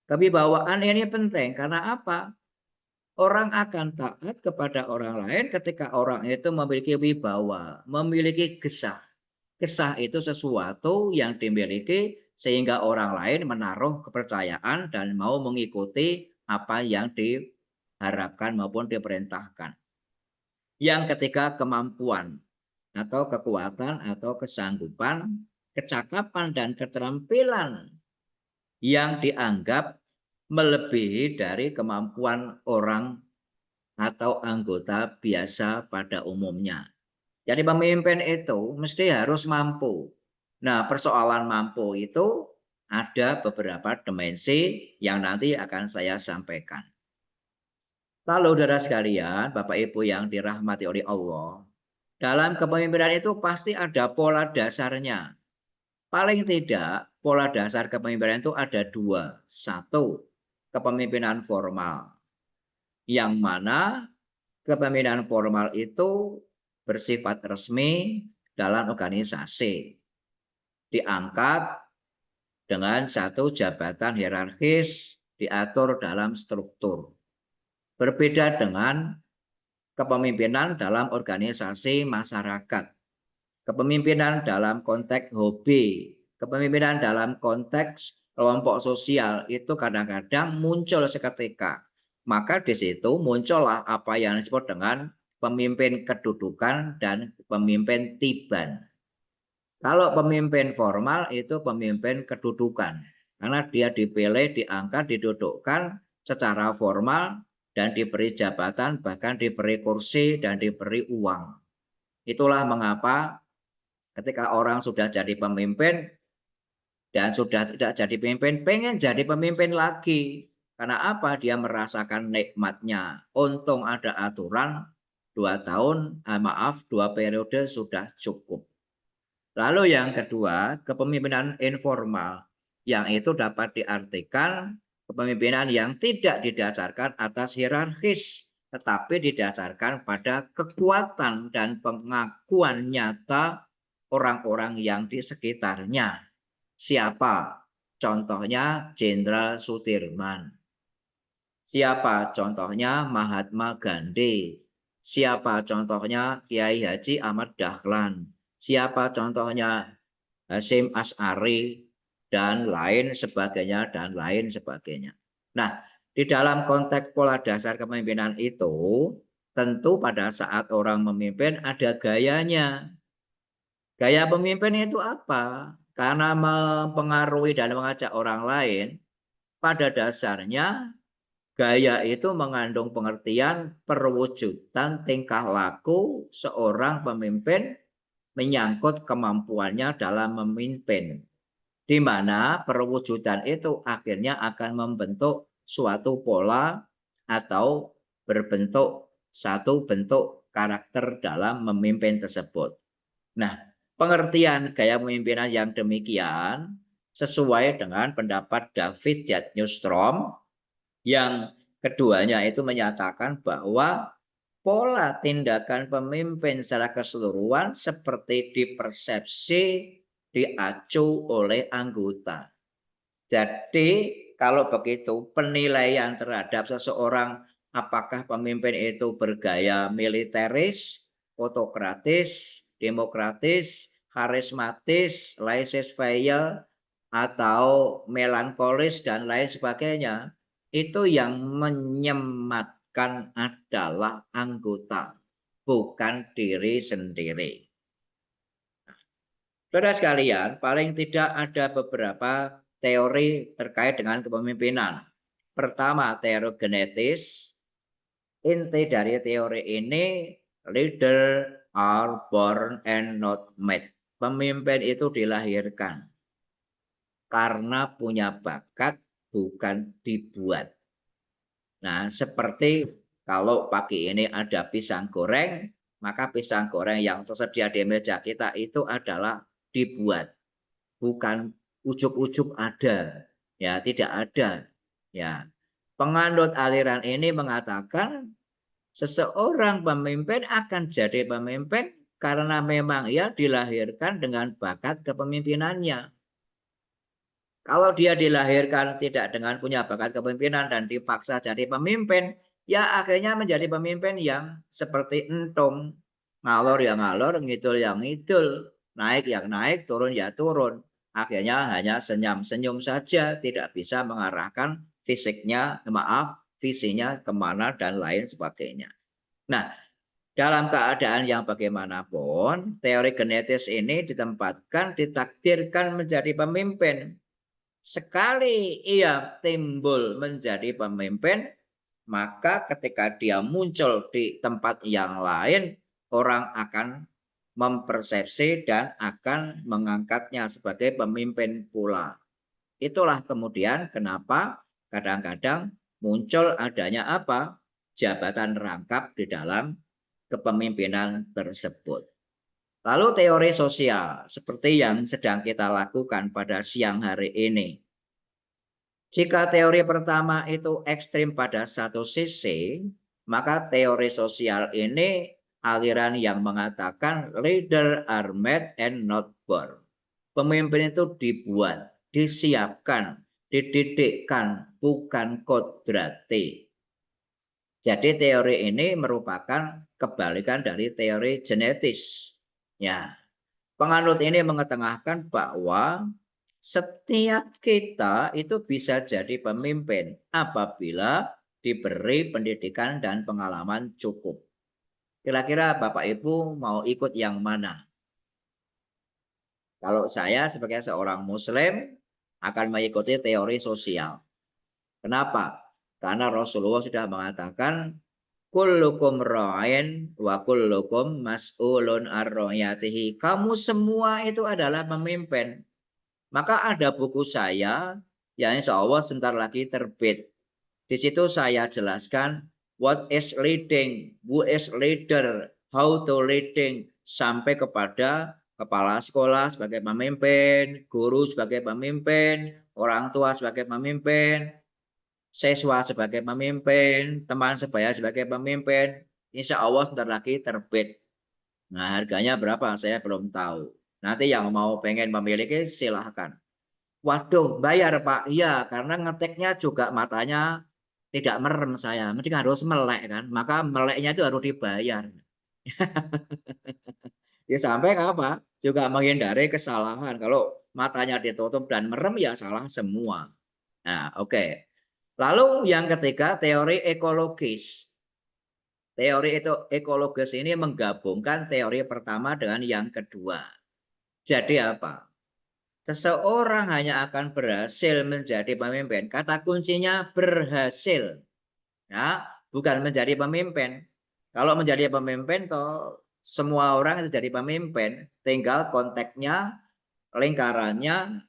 Kewibawaan ini penting karena apa? Orang akan taat kepada orang lain ketika orang itu memiliki wibawa, memiliki gesah. Gesah itu sesuatu yang dimiliki sehingga orang lain menaruh kepercayaan dan mau mengikuti apa yang diharapkan maupun diperintahkan. Yang ketiga, kemampuan atau kekuatan atau kesanggupan, kecakapan dan keterampilan yang dianggap melebihi dari kemampuan orang atau anggota biasa pada umumnya. Jadi pemimpin itu mesti harus mampu. Nah, persoalan mampu itu ada beberapa dimensi yang nanti akan saya sampaikan. Lalu saudara sekalian, Bapak Ibu yang dirahmati oleh Allah, dalam kepemimpinan itu pasti ada pola dasarnya. Paling tidak, pola dasar kepemimpinan itu ada dua. Satu, kepemimpinan formal. Yang mana kepemimpinan formal itu bersifat resmi dalam organisasi. Diangkat dengan satu jabatan hierarkis diatur dalam struktur. Berbeda dengan kepemimpinan dalam organisasi masyarakat. Kepemimpinan dalam konteks hobi, kepemimpinan dalam konteks kelompok sosial itu kadang-kadang muncul seketika. Maka di situ muncullah apa yang disebut dengan pemimpin kedudukan dan pemimpin tiban. Kalau pemimpin formal itu pemimpin kedudukan. Karena dia dipilih, diangkat, didudukkan secara formal dan diberi jabatan, bahkan diberi kursi dan diberi uang. Itulah mengapa ketika orang sudah jadi pemimpin dan sudah tidak jadi pemimpin, pengen jadi pemimpin lagi. Karena apa? Dia merasakan nikmatnya. Untung ada aturan 2 periode sudah cukup. Lalu yang kedua, kepemimpinan informal. Yang itu dapat diartikan kepemimpinan yang tidak didasarkan atas hierarkis, tetapi didasarkan pada kekuatan dan pengakuan nyata orang-orang yang di sekitarnya. Siapa? Contohnya Jenderal Sudirman. Siapa? Contohnya Mahatma Gandhi. Siapa? Contohnya Kiai Haji Ahmad Dahlan. Siapa? Contohnya Hasyim Asy'ari dan lain sebagainya dan lain sebagainya. Nah, di dalam konteks pola dasar kepemimpinan itu, tentu pada saat orang memimpin ada gayanya. Gaya pemimpin itu apa? Karena mempengaruhi dan mengajak orang lain, pada dasarnya gaya itu mengandung pengertian perwujudan tingkah laku seorang pemimpin menyangkut kemampuannya dalam memimpin. Di mana perwujudan itu akhirnya akan membentuk suatu pola atau berbentuk satu bentuk karakter dalam memimpin tersebut. Nah, pengertian gaya pemimpinan yang demikian sesuai dengan pendapat David dan Newstrom yang keduanya itu menyatakan bahwa pola tindakan pemimpin secara keseluruhan seperti dipersepsi diacu oleh anggota. Jadi kalau begitu penilaian terhadap seseorang apakah pemimpin itu bergaya militeris, autokratis, demokratis, karismatis, laissez-faire atau melankolis dan lain sebagainya, itu yang menyematkan adalah anggota, bukan diri sendiri. Saudara sekalian, paling tidak ada beberapa teori terkait dengan kepemimpinan. Pertama, teori genetis. Inti dari teori ini, leader are born and not made. Pemimpin itu dilahirkan karena punya bakat, bukan dibuat. Nah, seperti kalau pagi ini ada pisang goreng, maka pisang goreng yang tersedia di meja kita itu adalah dibuat, bukan ujuk-ujuk ada, ya tidak ada. Ya, penganut aliran ini mengatakan seseorang pemimpin akan jadi pemimpin karena memang ia dilahirkan dengan bakat kepemimpinannya. Kalau dia dilahirkan tidak dengan punya bakat kepemimpinan dan dipaksa jadi pemimpin, ya akhirnya menjadi pemimpin yang seperti entung. Ngalor ya ngalor, ngidul yang ngidul, naik yang naik, turun ya turun. Akhirnya hanya senyum-senyum saja, tidak bisa mengarahkan fisiknya, visinya kemana, dan lain sebagainya. Nah, dalam keadaan yang bagaimanapun, teori genetis ini ditakdirkan menjadi pemimpin. Sekali ia timbul menjadi pemimpin, maka ketika dia muncul di tempat yang lain, orang akan mempersepsi dan akan mengangkatnya sebagai pemimpin pula. Itulah kemudian kenapa kadang-kadang muncul adanya apa? Jabatan rangkap di dalam kepemimpinan tersebut. Lalu teori sosial seperti yang sedang kita lakukan pada siang hari ini. Jika teori pertama itu ekstrim pada satu sisi, maka teori sosial ini aliran yang mengatakan leader are made and not born. Pemimpin itu dibuat, disiapkan, dididikkan, bukan kodrati. Jadi teori ini merupakan kebalikan dari teori genetis. Ya, penganut ini mengetengahkan bahwa setiap kita itu bisa jadi pemimpin apabila diberi pendidikan dan pengalaman cukup. Kira-kira Bapak Ibu mau ikut yang mana? Kalau saya sebagai seorang Muslim akan mengikuti teori sosial. Kenapa? Karena Rasulullah sudah mengatakan kullukum ra'in wa kullukum mas'ulun ar-ra'yatihi. Kamu semua itu adalah pemimpin. Maka ada buku saya yang insya Allah sebentar lagi terbit. Di situ saya jelaskan what is leading, who is leader, how to leading, sampai kepada kepala sekolah sebagai pemimpin, guru sebagai pemimpin, orang tua sebagai pemimpin, siswa sebagai pemimpin, teman sebaya sebagai pemimpin. Insya Allah sebentar lagi terbit. Nah, harganya berapa saya belum tahu. Nanti yang mau pengen memiliki silahkan. Waduh, bayar Pak. Iya, karena ngetiknya juga matanya tidak merem saya. Mesti harus melek kan. Maka meleknya itu harus dibayar. Ya sampai apa? Juga menghindari kesalahan. Kalau matanya ditutup dan merem ya salah semua. Nah, oke. Lalu yang ketiga, teori ekologis. Teori itu ekologis ini menggabungkan teori pertama dengan yang kedua. Jadi apa? Seseorang hanya akan berhasil menjadi pemimpin. Kata kuncinya berhasil. Ya, bukan menjadi pemimpin. Kalau menjadi pemimpin, toh semua orang itu jadi pemimpin. Tinggal konteksnya, lingkarannya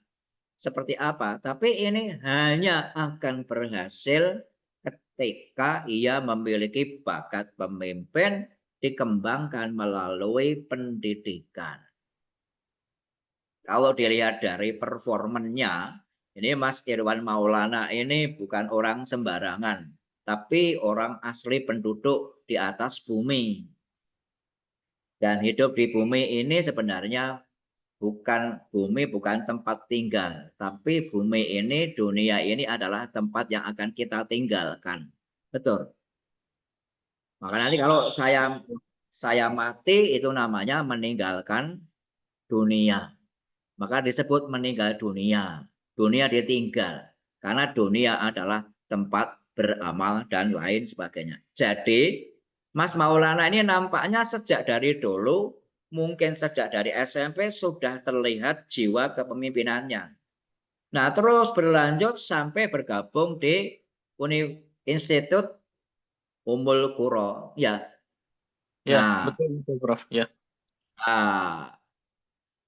seperti apa. Tapi ini hanya akan berhasil ketika ia memiliki bakat pemimpin dikembangkan melalui pendidikan. Kalau dilihat dari performanya, ini Mas Irwan Maulana ini bukan orang sembarangan, tapi orang asli penduduk di atas bumi. Dan hidup di bumi ini sebenarnya bukan tempat tinggal, tapi bumi ini, dunia ini adalah tempat yang akan kita tinggalkan. Betul. Maka nanti kalau saya mati itu namanya meninggalkan dunia. Maka disebut meninggal dunia. Dunia ditinggal. Karena dunia adalah tempat beramal dan lain sebagainya. Jadi Mas Maulana ini nampaknya sejak dari dulu, mungkin sejak dari SMP sudah terlihat jiwa kepemimpinannya. Nah, terus berlanjut sampai bergabung di Institut Ummul Qura. Ya. Ya, betul Prof. Ya. Nah,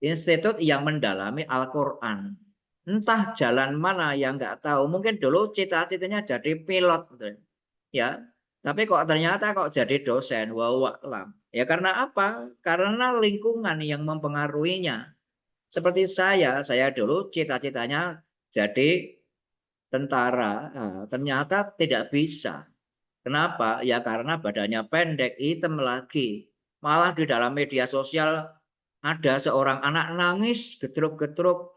institut yang mendalami Al-Quran. Entah jalan mana yang nggak tahu. Mungkin dulu cita-citanya jadi pilot. Ya, tapi kok ternyata jadi dosen. Wallahualam. Ya karena apa? Karena lingkungan yang mempengaruhinya. Seperti saya dulu cita-citanya jadi tentara. Ternyata tidak bisa. Kenapa? Ya karena badannya pendek, hitam lagi. Malah di dalam media sosial ada seorang anak nangis gedruk-gedruk.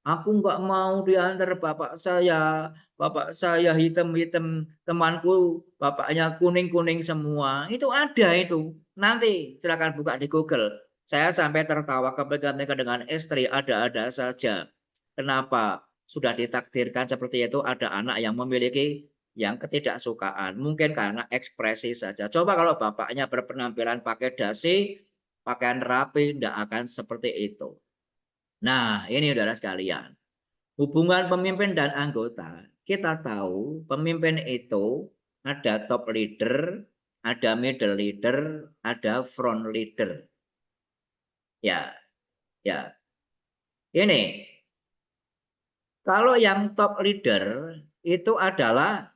Aku nggak mau diantar bapak saya hitam-hitam, temanku bapaknya kuning-kuning semua. Itu ada itu. Nanti silakan buka di Google. Saya sampai tertawa ketika dengan istri ada-ada saja. Kenapa? Sudah ditakdirkan seperti itu, ada anak yang memiliki yang ketidaksukaan. Mungkin karena ekspresi saja. Coba kalau bapaknya berpenampilan pakai dasi, pakaian rapi, tidak akan seperti itu. Nah, ini saudara sekalian. Hubungan pemimpin dan anggota. Kita tahu pemimpin itu ada top leader, ada middle leader, ada front leader. Ya, ya. Ini kalau yang top leader itu adalah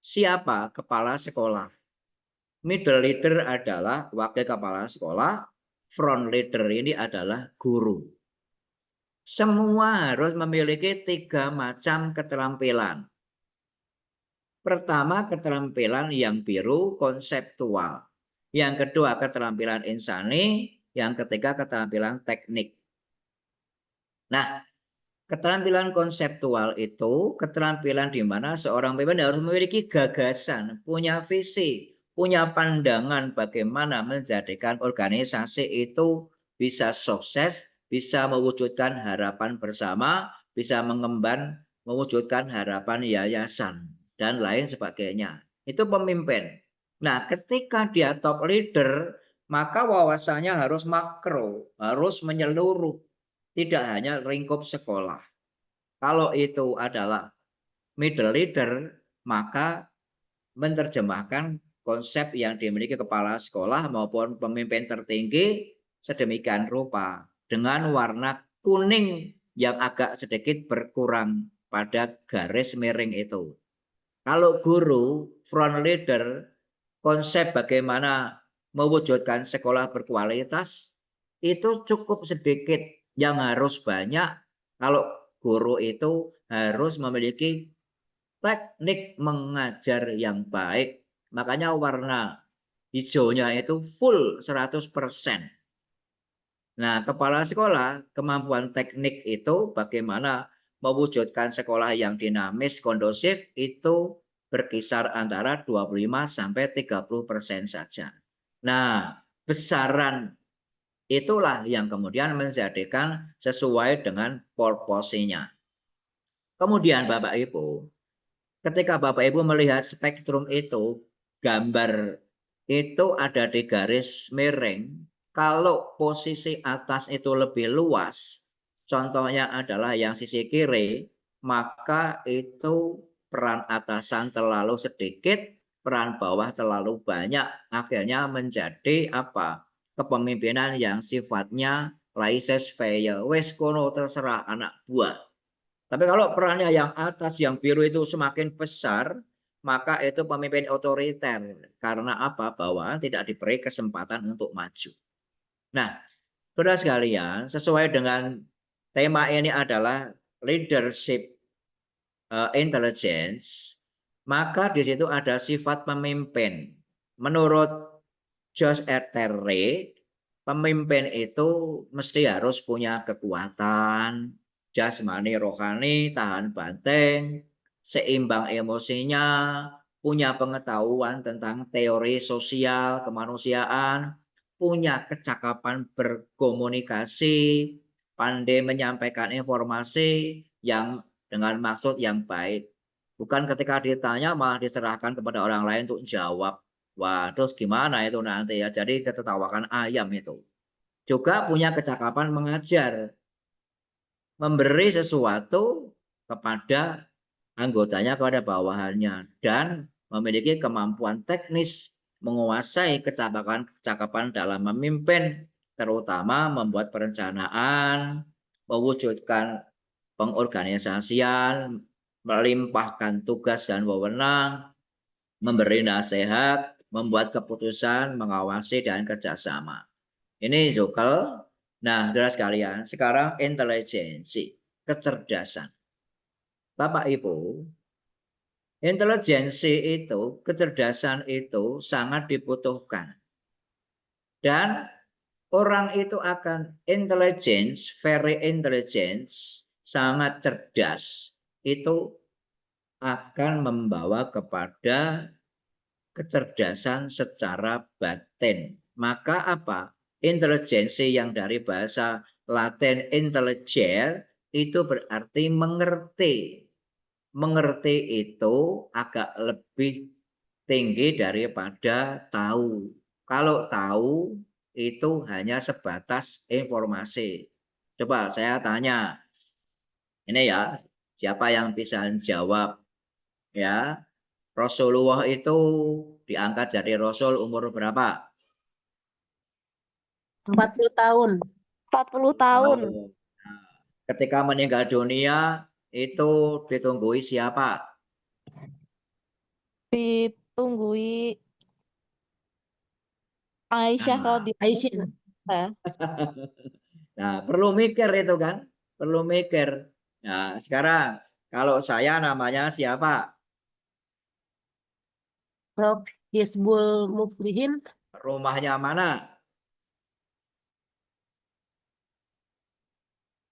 siapa? Kepala sekolah. Middle leader adalah wakil kepala sekolah, front leader ini adalah guru. Semua harus memiliki 3 macam keterampilan. Pertama, keterampilan yang biru konseptual. Yang kedua, keterampilan insani. Yang ketiga, keterampilan teknik. Nah, keterampilan konseptual itu keterampilan di mana seorang pemimpin harus memiliki gagasan, punya visi, punya pandangan bagaimana menjadikan organisasi itu bisa sukses, bisa mewujudkan harapan bersama, bisa mengemban, mewujudkan harapan yayasan, dan lain sebagainya. Itu pemimpin. Nah, ketika dia top leader, maka wawasannya harus makro, harus menyeluruh. Tidak hanya lingkup sekolah. Kalau itu adalah middle leader, maka menerjemahkan konsep yang dimiliki kepala sekolah maupun pemimpin tertinggi sedemikian rupa dengan warna kuning yang agak sedikit berkurang pada garis miring itu. Kalau guru, front leader, konsep bagaimana mewujudkan sekolah berkualitas itu cukup sedikit. Yang harus banyak kalau guru itu harus memiliki teknik mengajar yang baik. Makanya warna hijaunya itu full 100%. Nah, kepala sekolah kemampuan teknik itu bagaimana mewujudkan sekolah yang dinamis, kondusif itu berkisar antara 25-30% saja. Nah, besaran itulah yang kemudian menjadikan sesuai dengan porsinya. Kemudian Bapak Ibu, ketika Bapak Ibu melihat spektrum itu, gambar itu ada di garis miring. Kalau posisi atas itu lebih luas, contohnya adalah yang sisi kiri, maka itu peran atasan terlalu sedikit, peran bawah terlalu banyak, akhirnya menjadi apa? Kepemimpinan yang sifatnya laissez-faire, wes kono terserah anak buah. Tapi kalau perannya yang atas, yang biru itu semakin besar, maka itu pemimpin otoriter. Karena apa? Bawahan tidak diberi kesempatan untuk maju. Nah, saudara sekalian, sesuai dengan tema ini adalah leadership intelligence, maka di situ ada sifat pemimpin. Menurut George R. Terry, pemimpin itu mesti harus punya kekuatan, jasmani rohani, tahan banteng, seimbang emosinya, punya pengetahuan tentang teori sosial kemanusiaan, punya kecakapan berkomunikasi, pandai menyampaikan informasi yang dengan maksud yang baik. Bukan ketika ditanya malah diserahkan kepada orang lain untuk jawab. Wah, terus gimana itu nanti ya? Jadi ditertawakan ayam itu. Juga punya kecakapan mengajar. Memberi sesuatu kepada anggotanya, kepada bawahannya. Dan memiliki kemampuan teknis menguasai kecakapan dalam memimpin, terutama membuat perencanaan, mewujudkan pengorganisasian, melimpahkan tugas dan wewenang, memberi nasihat, membuat keputusan, mengawasi, dan kerjasama. Ini Zukel. Nah, saudara sekalian, sekarang intelijensi, kecerdasan. Bapak Ibu, intelijensi itu, kecerdasan itu sangat dibutuhkan. Dan orang itu akan intelligence, very intelligence, sangat cerdas. Itu akan membawa kepada kecerdasan secara batin. Maka apa? Intelijensi yang dari bahasa Latin intelligere itu berarti mengerti. mengerti itu agak lebih tinggi daripada tahu. Kalau tahu itu hanya sebatas informasi. Coba saya tanya, ini ya, siapa yang bisa jawab? Ya, Rasulullah itu diangkat jadi Rasul umur berapa? 40 tahun. 40 tahun. Oh, nah, ketika meninggal dunia itu ditunggui siapa? Ditunggui Aisyah Nah, radhiyallahu Aisyah. anha. nah, perlu mikir itu kan, perlu mikir. Nah, sekarang kalau saya namanya siapa? Prof. Hizbul Muflihin. Rumahnya mana?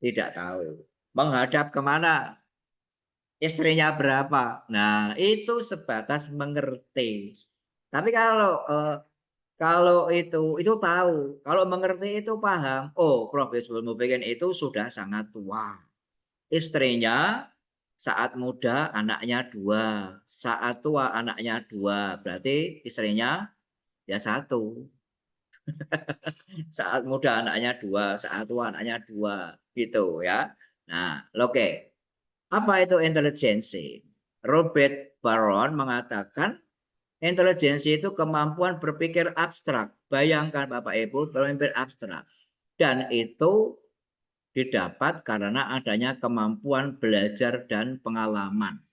Tidak tahu. Menghadap kemana? Istrinya berapa? Nah, itu sebatas mengerti. Tapi kalau itu tahu, kalau mengerti itu paham. Oh, Prof. Hizbul Muflihin itu sudah sangat tua. Istrinya saat muda anaknya 2, saat tua anaknya 2, berarti istrinya ya 1. Saat muda anaknya 2, saat tua anaknya 2, gitu ya. Nah, oke. Apa itu intelijensi? Robert Baron mengatakan intelijensi itu kemampuan berpikir abstrak. Bayangkan Bapak Ibu, berpikir abstrak. Dan itu didapat karena adanya kemampuan belajar dan pengalaman.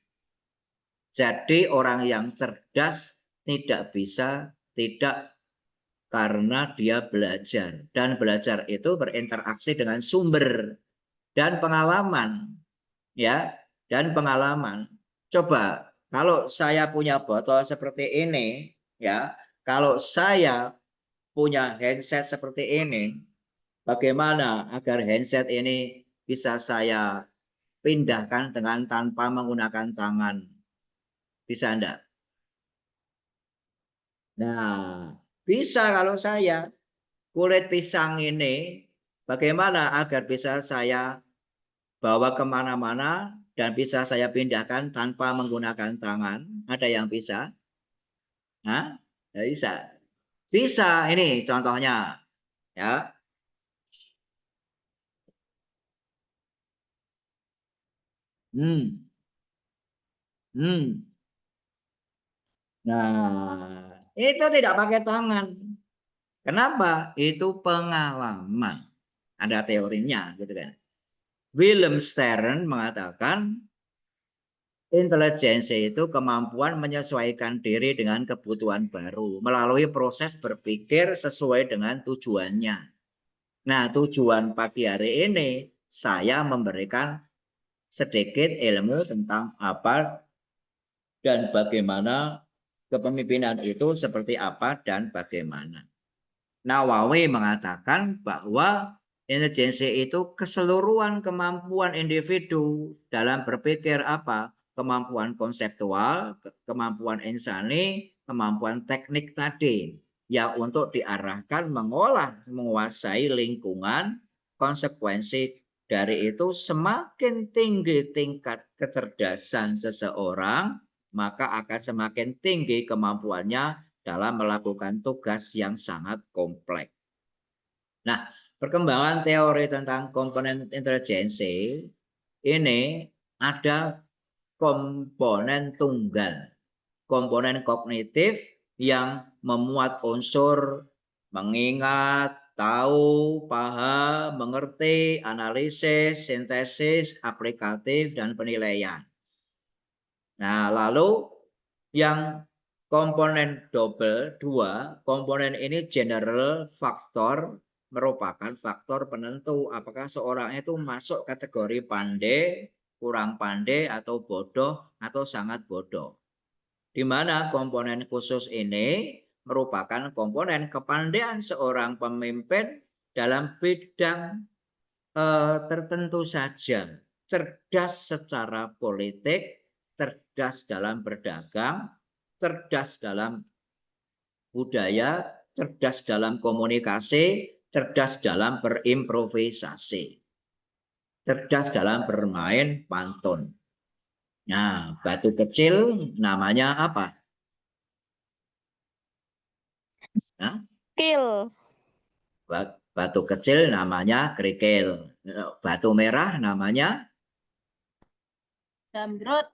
Jadi orang yang cerdas tidak bisa tidak karena dia belajar. Dan belajar itu berinteraksi dengan sumber dan pengalaman. Ya, dan pengalaman. Coba kalau saya punya botol seperti ini, ya, kalau saya punya handset seperti ini, bagaimana agar handset ini bisa saya pindahkan dengan tanpa menggunakan tangan? Bisa enggak? Nah, bisa kalau saya kulit pisang ini, bagaimana agar bisa saya bawa kemana-mana dan bisa saya pindahkan tanpa menggunakan tangan? Ada yang bisa? Hah? Tidak bisa. Bisa, ini contohnya. Ya. Hmm. Hmm. Nah, itu tidak pakai tangan. Kenapa? Itu pengalaman. Ada teorinya, gitu kan. Wilhelm Stern mengatakan intelijensi itu kemampuan menyesuaikan diri dengan kebutuhan baru melalui proses berpikir sesuai dengan tujuannya. Nah, tujuan pagi hari ini saya memberikan sedikit ilmu tentang apa dan bagaimana kepemimpinan itu seperti apa dan bagaimana. Nawawi mengatakan bahwa intelijensi itu keseluruhan kemampuan individu dalam berpikir apa? Kemampuan konseptual, kemampuan insani, kemampuan teknik tadi. Ya untuk diarahkan mengolah, menguasai lingkungan, konsekuensi dari itu semakin tinggi tingkat kecerdasan seseorang, maka akan semakin tinggi kemampuannya dalam melakukan tugas yang sangat kompleks. Nah, perkembangan teori tentang komponen intelijensi ini ada komponen tunggal, komponen kognitif yang memuat unsur mengingat, tahu, paham, mengerti, analisis, sintesis, aplikatif, dan penilaian. Nah, lalu yang komponen double 2, komponen ini general faktor merupakan faktor penentu apakah seorang itu masuk kategori pandai, kurang pandai, atau bodoh, atau sangat bodoh. Di mana komponen khusus ini merupakan komponen kepandaian seorang pemimpin dalam bidang tertentu saja. Cerdas secara politik, cerdas dalam berdagang, cerdas dalam budaya, cerdas dalam komunikasi, cerdas dalam berimprovisasi, cerdas dalam bermain pantun. Nah, batu kecil namanya apa? Nah, Kil. batu kecil namanya kerikil. Batu merah namanya Damrut.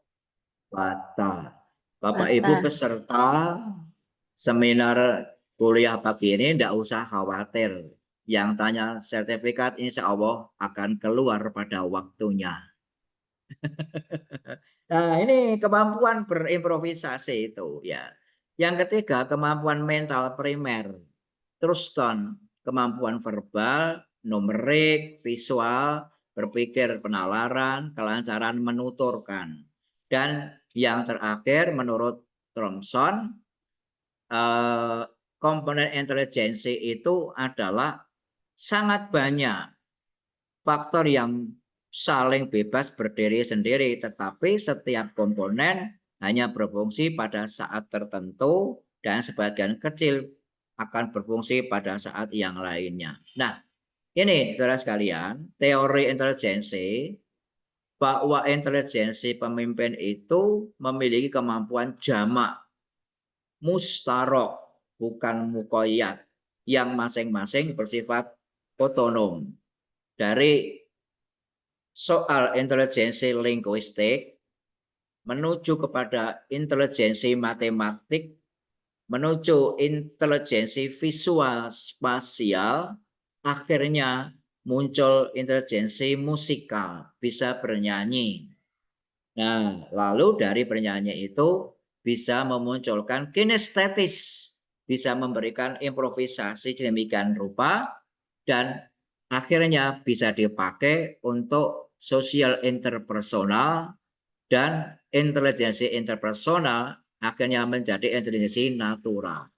bata. Bapak Bata. Ibu peserta seminar kuliah pagi ini tidak usah khawatir. Yang tanya sertifikat insya Allah akan keluar pada waktunya. Nah, ini kemampuan berimprovisasi itu ya. Yang ketiga, kemampuan mental primer. Terus kemampuan verbal, numerik, visual, berpikir penalaran, kelancaran menuturkan. Dan yang terakhir menurut Thomson, komponen intelijensi itu adalah sangat banyak faktor yang saling bebas berdiri sendiri, tetapi setiap komponen hanya berfungsi pada saat tertentu dan sebagian kecil akan berfungsi pada saat yang lainnya. Nah, ini saudara sekalian, teori intelijensi bahwa intelijensi pemimpin itu memiliki kemampuan jamak, mustarok, bukan mukoyat, yang masing-masing bersifat otonom. Dari soal intelijensi linguistik menuju kepada intelijensi matematik, menuju intelijensi visual spasial, akhirnya muncul intelijensi musikal, bisa bernyanyi. Nah, lalu dari bernyanyi itu bisa memunculkan kinestetis, bisa memberikan improvisasi sedemikian rupa, dan akhirnya bisa dipakai untuk sosial interpersonal, dan intelijensi interpersonal akhirnya menjadi intelijensi natural.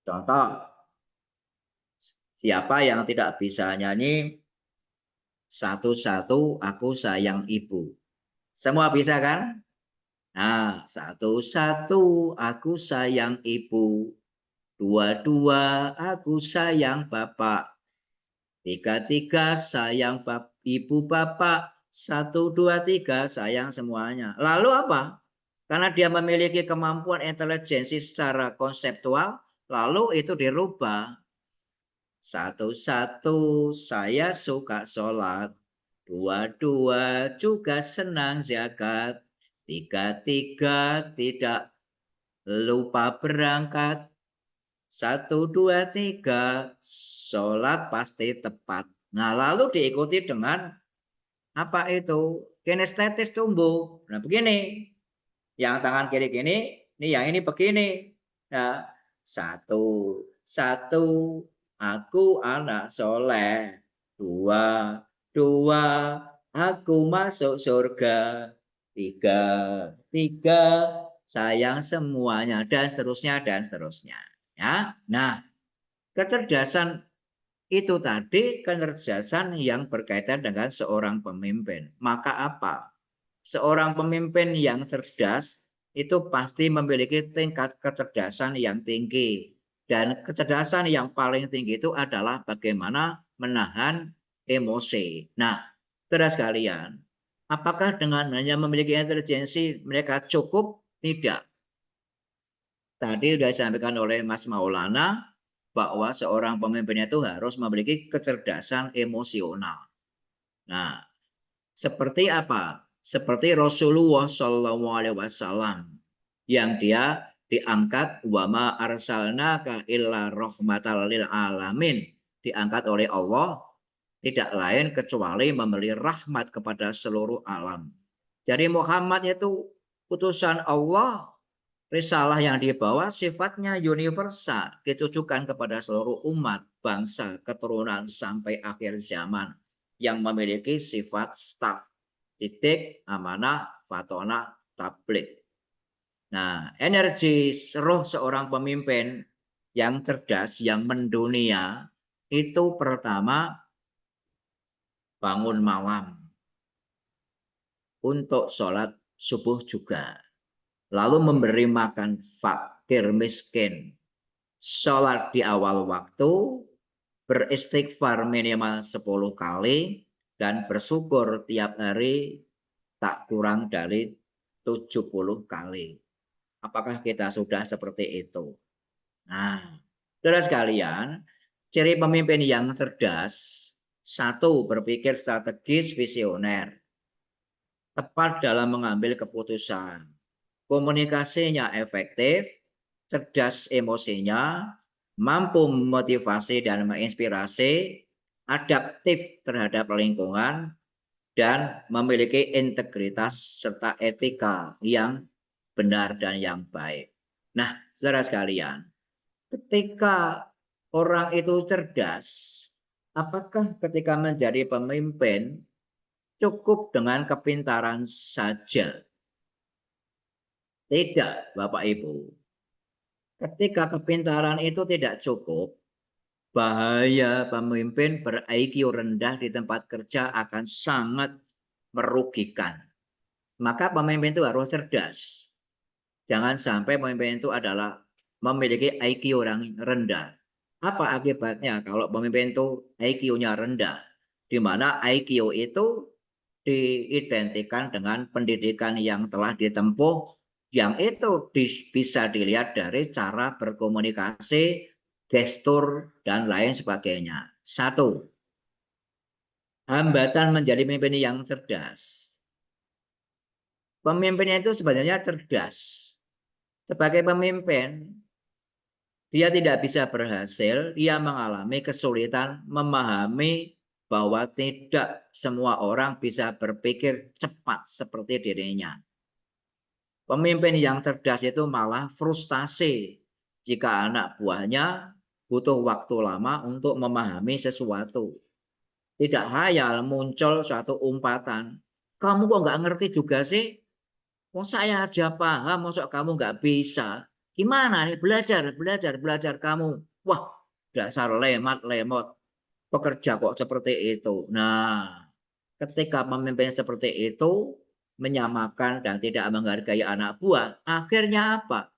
Contoh, siapa yang tidak bisa nyanyi satu-satu aku sayang ibu? Semua bisa kan? Nah, satu-satu aku sayang ibu, dua-dua aku sayang bapak, tiga-tiga sayang ibu bapak, satu, dua, tiga sayang semuanya. Lalu apa? Karena dia memiliki kemampuan intelijensi secara konseptual, lalu itu dirubah. Satu-satu saya suka sholat, dua-dua juga senang zakat, tiga-tiga tidak lupa berangkat, satu, dua, tiga, sholat pasti tepat. Nah, lalu diikuti dengan apa itu? Kinestetis tumbuh. Nah, begini. Yang tangan kiri gini, ini yang ini begini. Nah, satu, aku anak soleh. Dua, aku masuk surga. Tiga, sayang semuanya, dan seterusnya, dan seterusnya. Ya, nah, kecerdasan itu tadi kecerdasan yang berkaitan dengan seorang pemimpin. Maka apa? Seorang pemimpin yang cerdas itu pasti memiliki tingkat kecerdasan yang tinggi. Dan kecerdasan yang paling tinggi itu adalah bagaimana menahan emosi. Nah, saudara sekalian, apakah dengan hanya memiliki intelijensi mereka cukup? Tidak. Tadi sudah disampaikan oleh Mas Maulana bahwa seorang pemimpin itu harus memiliki kecerdasan emosional. Nah, seperti apa? Seperti Rasulullah SAW yang dia diangkat wa ma arsalnaka illa rahmatal lil alamin, diangkat oleh Allah tidak lain kecuali memberi rahmat kepada seluruh alam. Jadi Muhammad itu utusan Allah, risalah yang dibawa sifatnya universal, ditujukan kepada seluruh umat, bangsa, keturunan sampai akhir zaman yang memiliki sifat staf, titik, amanah, fatonah, tablik. Nah, energi roh seorang pemimpin yang cerdas, yang mendunia, itu pertama bangun malam untuk sholat subuh juga. Lalu memberi makan fakir miskin, sholat di awal waktu, beristighfar minimal 10 kali, dan bersyukur tiap hari tak kurang dari 70 kali. Apakah kita sudah seperti itu? Nah, saudara sekalian, ciri pemimpin yang cerdas, satu, berpikir strategis, visioner, tepat dalam mengambil keputusan, komunikasinya efektif, cerdas emosinya, mampu memotivasi dan menginspirasi, adaptif terhadap lingkungan, dan memiliki integritas serta etika yang benar dan yang baik. Nah, saudara sekalian, ketika orang itu cerdas, apakah ketika menjadi pemimpin cukup dengan kepintaran saja? Tidak, Bapak Ibu. Ketika kepintaran itu tidak cukup, bahaya pemimpin ber-IQ rendah di tempat kerja akan sangat merugikan. Maka pemimpin itu harus cerdas. Jangan sampai pemimpin itu adalah memiliki IQ yang rendah. Apa akibatnya kalau pemimpin itu IQ-nya rendah? Di mana IQ itu diidentikan dengan pendidikan yang telah ditempuh, yang itu bisa dilihat dari cara berkomunikasi, gestur, dan lain sebagainya. Satu, hambatan menjadi pemimpin yang cerdas. Pemimpinnya itu sebenarnya cerdas. Sebagai pemimpin, dia tidak bisa berhasil, dia mengalami kesulitan memahami bahwa tidak semua orang bisa berpikir cepat seperti dirinya. Pemimpin yang cerdas itu malah frustasi jika anak buahnya butuh waktu lama untuk memahami sesuatu. Tidak hayal muncul suatu umpatan. Kamu kok nggak ngerti juga sih? Oh, saya aja paham, masuk kamu nggak bisa. Gimana nih? Belajar kamu. Wah, dasar lemot. Pekerja kok seperti itu. Nah, ketika pemimpin seperti itu menyamakan dan tidak menghargai anak buah, akhirnya apa?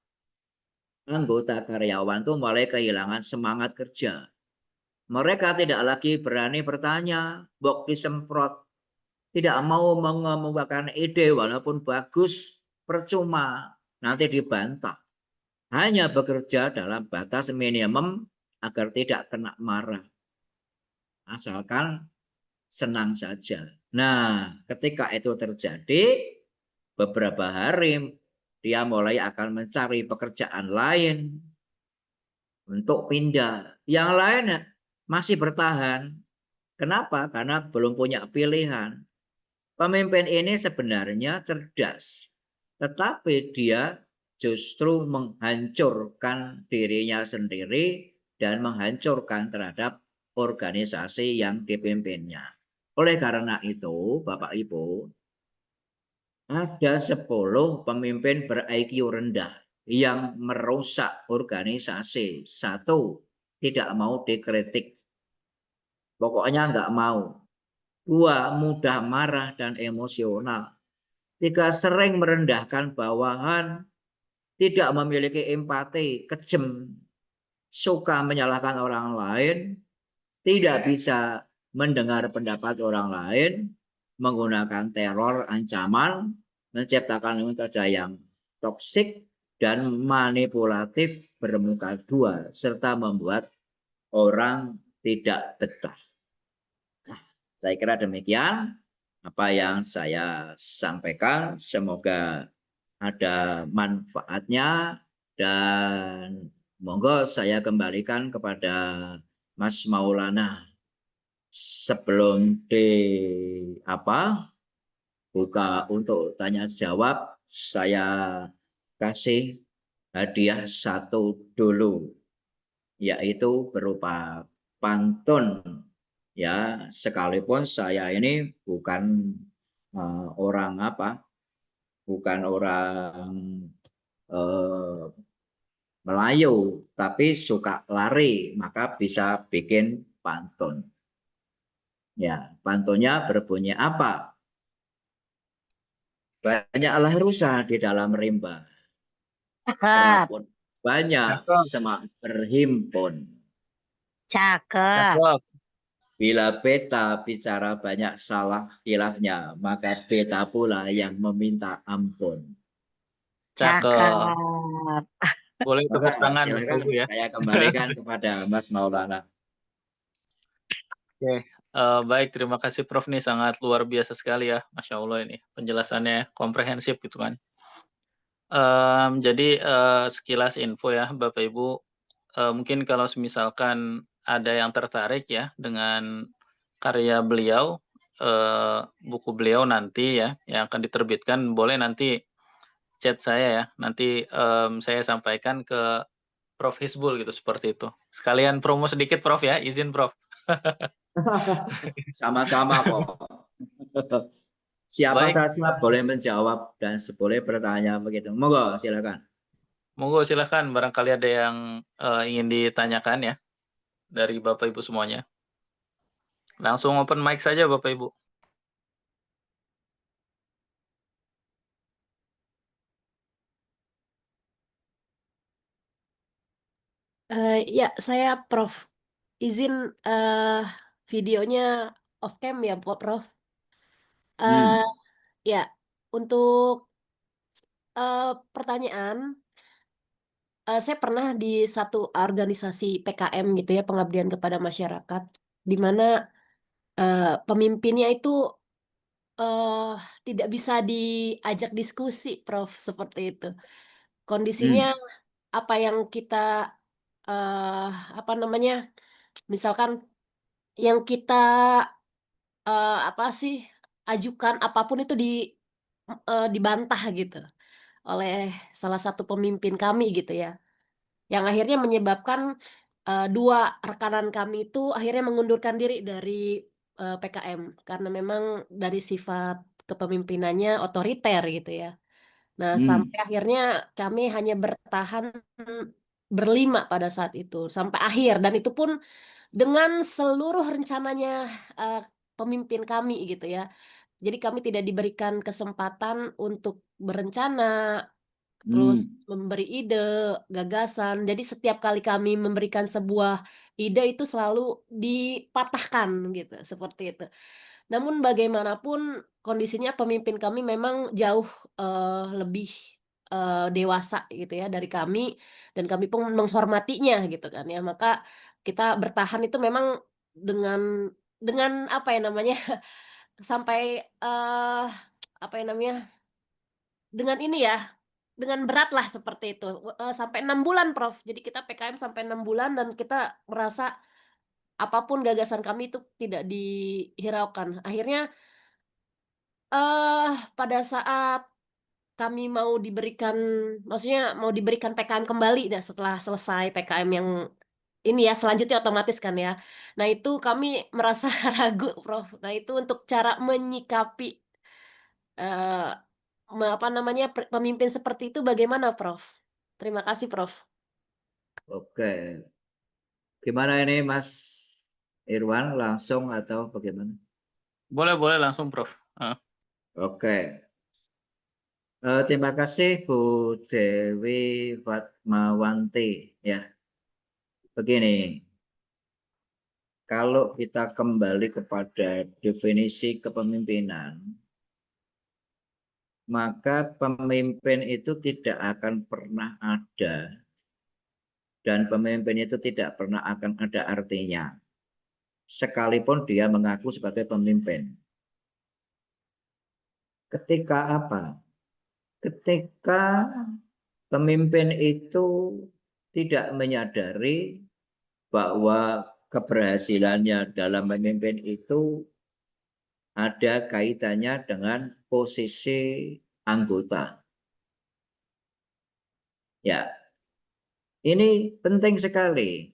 Anggota karyawan itu mulai kehilangan semangat kerja. Mereka tidak lagi berani bertanya, bok disemprot, tidak mau mengemukakan ide walaupun bagus, percuma, nanti dibantah. Hanya bekerja dalam batas minimum agar tidak kena marah. Asalkan senang saja. Nah, ketika itu terjadi, beberapa hari dia mulai akan mencari pekerjaan lain untuk pindah. Yang lain masih bertahan. Kenapa? Karena belum punya pilihan. Pemimpin ini sebenarnya cerdas, tetapi dia justru menghancurkan dirinya sendiri dan menghancurkan terhadap organisasi yang dipimpinnya. Oleh karena itu, Bapak Ibu, ada 10 pemimpin ber-IQ rendah yang merusak organisasi. Satu, tidak mau dikritik. Pokoknya nggak mau. 2, mudah marah dan emosional. 3, sering merendahkan bawahan, tidak memiliki empati, kejam, suka menyalahkan orang lain, tidak bisa mendengar pendapat orang lain, menggunakan teror, ancaman, menciptakan lingkungan kerja yang toksik dan manipulatif bermuka dua, serta membuat orang tidak betah. Saya kira demikian apa yang saya sampaikan. Semoga ada manfaatnya dan monggo saya kembalikan kepada Mas Maulana. Sebelum buka untuk tanya jawab, saya kasih hadiah satu dulu, yaitu berupa pantun. Ya, sekalipun saya ini bukan orang Melayu, tapi suka lari, maka bisa bikin pantun. Ya, pantunnya berbunyi apa? Banyaklah rusa di dalam rimba, Cakep. banyak semak berhimpun. Cakep. Cakep. Bila beta bicara banyak salah hilafnya, maka beta pula yang meminta ampun. Cakep. Cakep. Boleh tepuk Maka tangan Bapak silakan Ibu ya. saya kembalikan kepada Mas Maulana. Oke, baik, terima kasih Prof nih, sangat luar biasa sekali ya, Masya Allah ini penjelasannya komprehensif gitu kan. Jadi sekilas info ya Bapak Ibu, mungkin kalau misalkan ada yang tertarik ya dengan karya beliau, buku beliau nanti ya yang akan diterbitkan, boleh nanti chat saya ya, nanti saya sampaikan ke Prof Hizbul gitu, seperti itu. Sekalian promo sedikit Prof ya, izin Prof. Sama-sama kok. Siapa Baik, saja boleh menjawab dan boleh bertanya begitu. Monggo silakan. monggo silahkan, barangkali ada yang ingin ditanyakan ya dari Bapak Ibu semuanya. Langsung open mic saja Bapak Ibu. Ya, saya Prof. Izin videonya off cam ya, Prof. Eh, ya, untuk pertanyaan, saya pernah di satu organisasi PKM gitu ya, pengabdian kepada masyarakat, di mana pemimpinnya itu eh, tidak bisa diajak diskusi, Prof. Seperti itu. Kondisinya apa yang kita eh, apa namanya, misalkan yang kita apa sih ajukan apapun itu dibantah gitu oleh salah satu pemimpin kami gitu ya, yang akhirnya menyebabkan dua rekanan kami itu akhirnya mengundurkan diri dari PKM karena memang dari sifat kepemimpinannya otoriter gitu ya. Nah, sampai akhirnya kami hanya bertahan berlima pada saat itu sampai akhir, dan itu pun dengan seluruh rencananya eh, pemimpin kami gitu ya. Jadi kami tidak diberikan kesempatan untuk berencana, terus memberi ide, gagasan. Jadi setiap kali kami memberikan sebuah ide itu selalu dipatahkan gitu, seperti itu. Namun bagaimanapun kondisinya pemimpin kami memang jauh lebih dewasa gitu ya dari kami, dan kami pun menghormatinya gitu kan ya. Maka kita bertahan itu memang dengan apa ya namanya, sampai eh apa ya namanya, dengan ini ya, dengan berat lah seperti itu. Sampai 6 bulan Prof. Jadi kita PKM sampai 6 bulan dan kita merasa apapun gagasan kami itu tidak dihiraukan. Akhirnya pada saat kami mau diberikan, maksudnya mau diberikan PKM kembali, nah setelah selesai PKM yang ini ya, selanjutnya otomatis kan ya. Nah itu kami merasa ragu Prof. Nah itu untuk cara menyikapi eh, apa namanya, pemimpin seperti itu bagaimana Prof? Terima kasih Prof. Oke. Gimana ini Mas Irwan, langsung atau bagaimana? Boleh langsung Prof. Oke. Terima kasih Bu Dewi Fatmawanti ya. Begini, kalau kita kembali kepada definisi kepemimpinan, maka pemimpin itu tidak akan pernah ada dan pemimpin itu tidak pernah akan ada artinya sekalipun dia mengaku sebagai pemimpin. Ketika apa? Ketika pemimpin itu tidak menyadari bahwa keberhasilannya dalam memimpin itu ada kaitannya dengan posisi anggota. Ya, ini penting sekali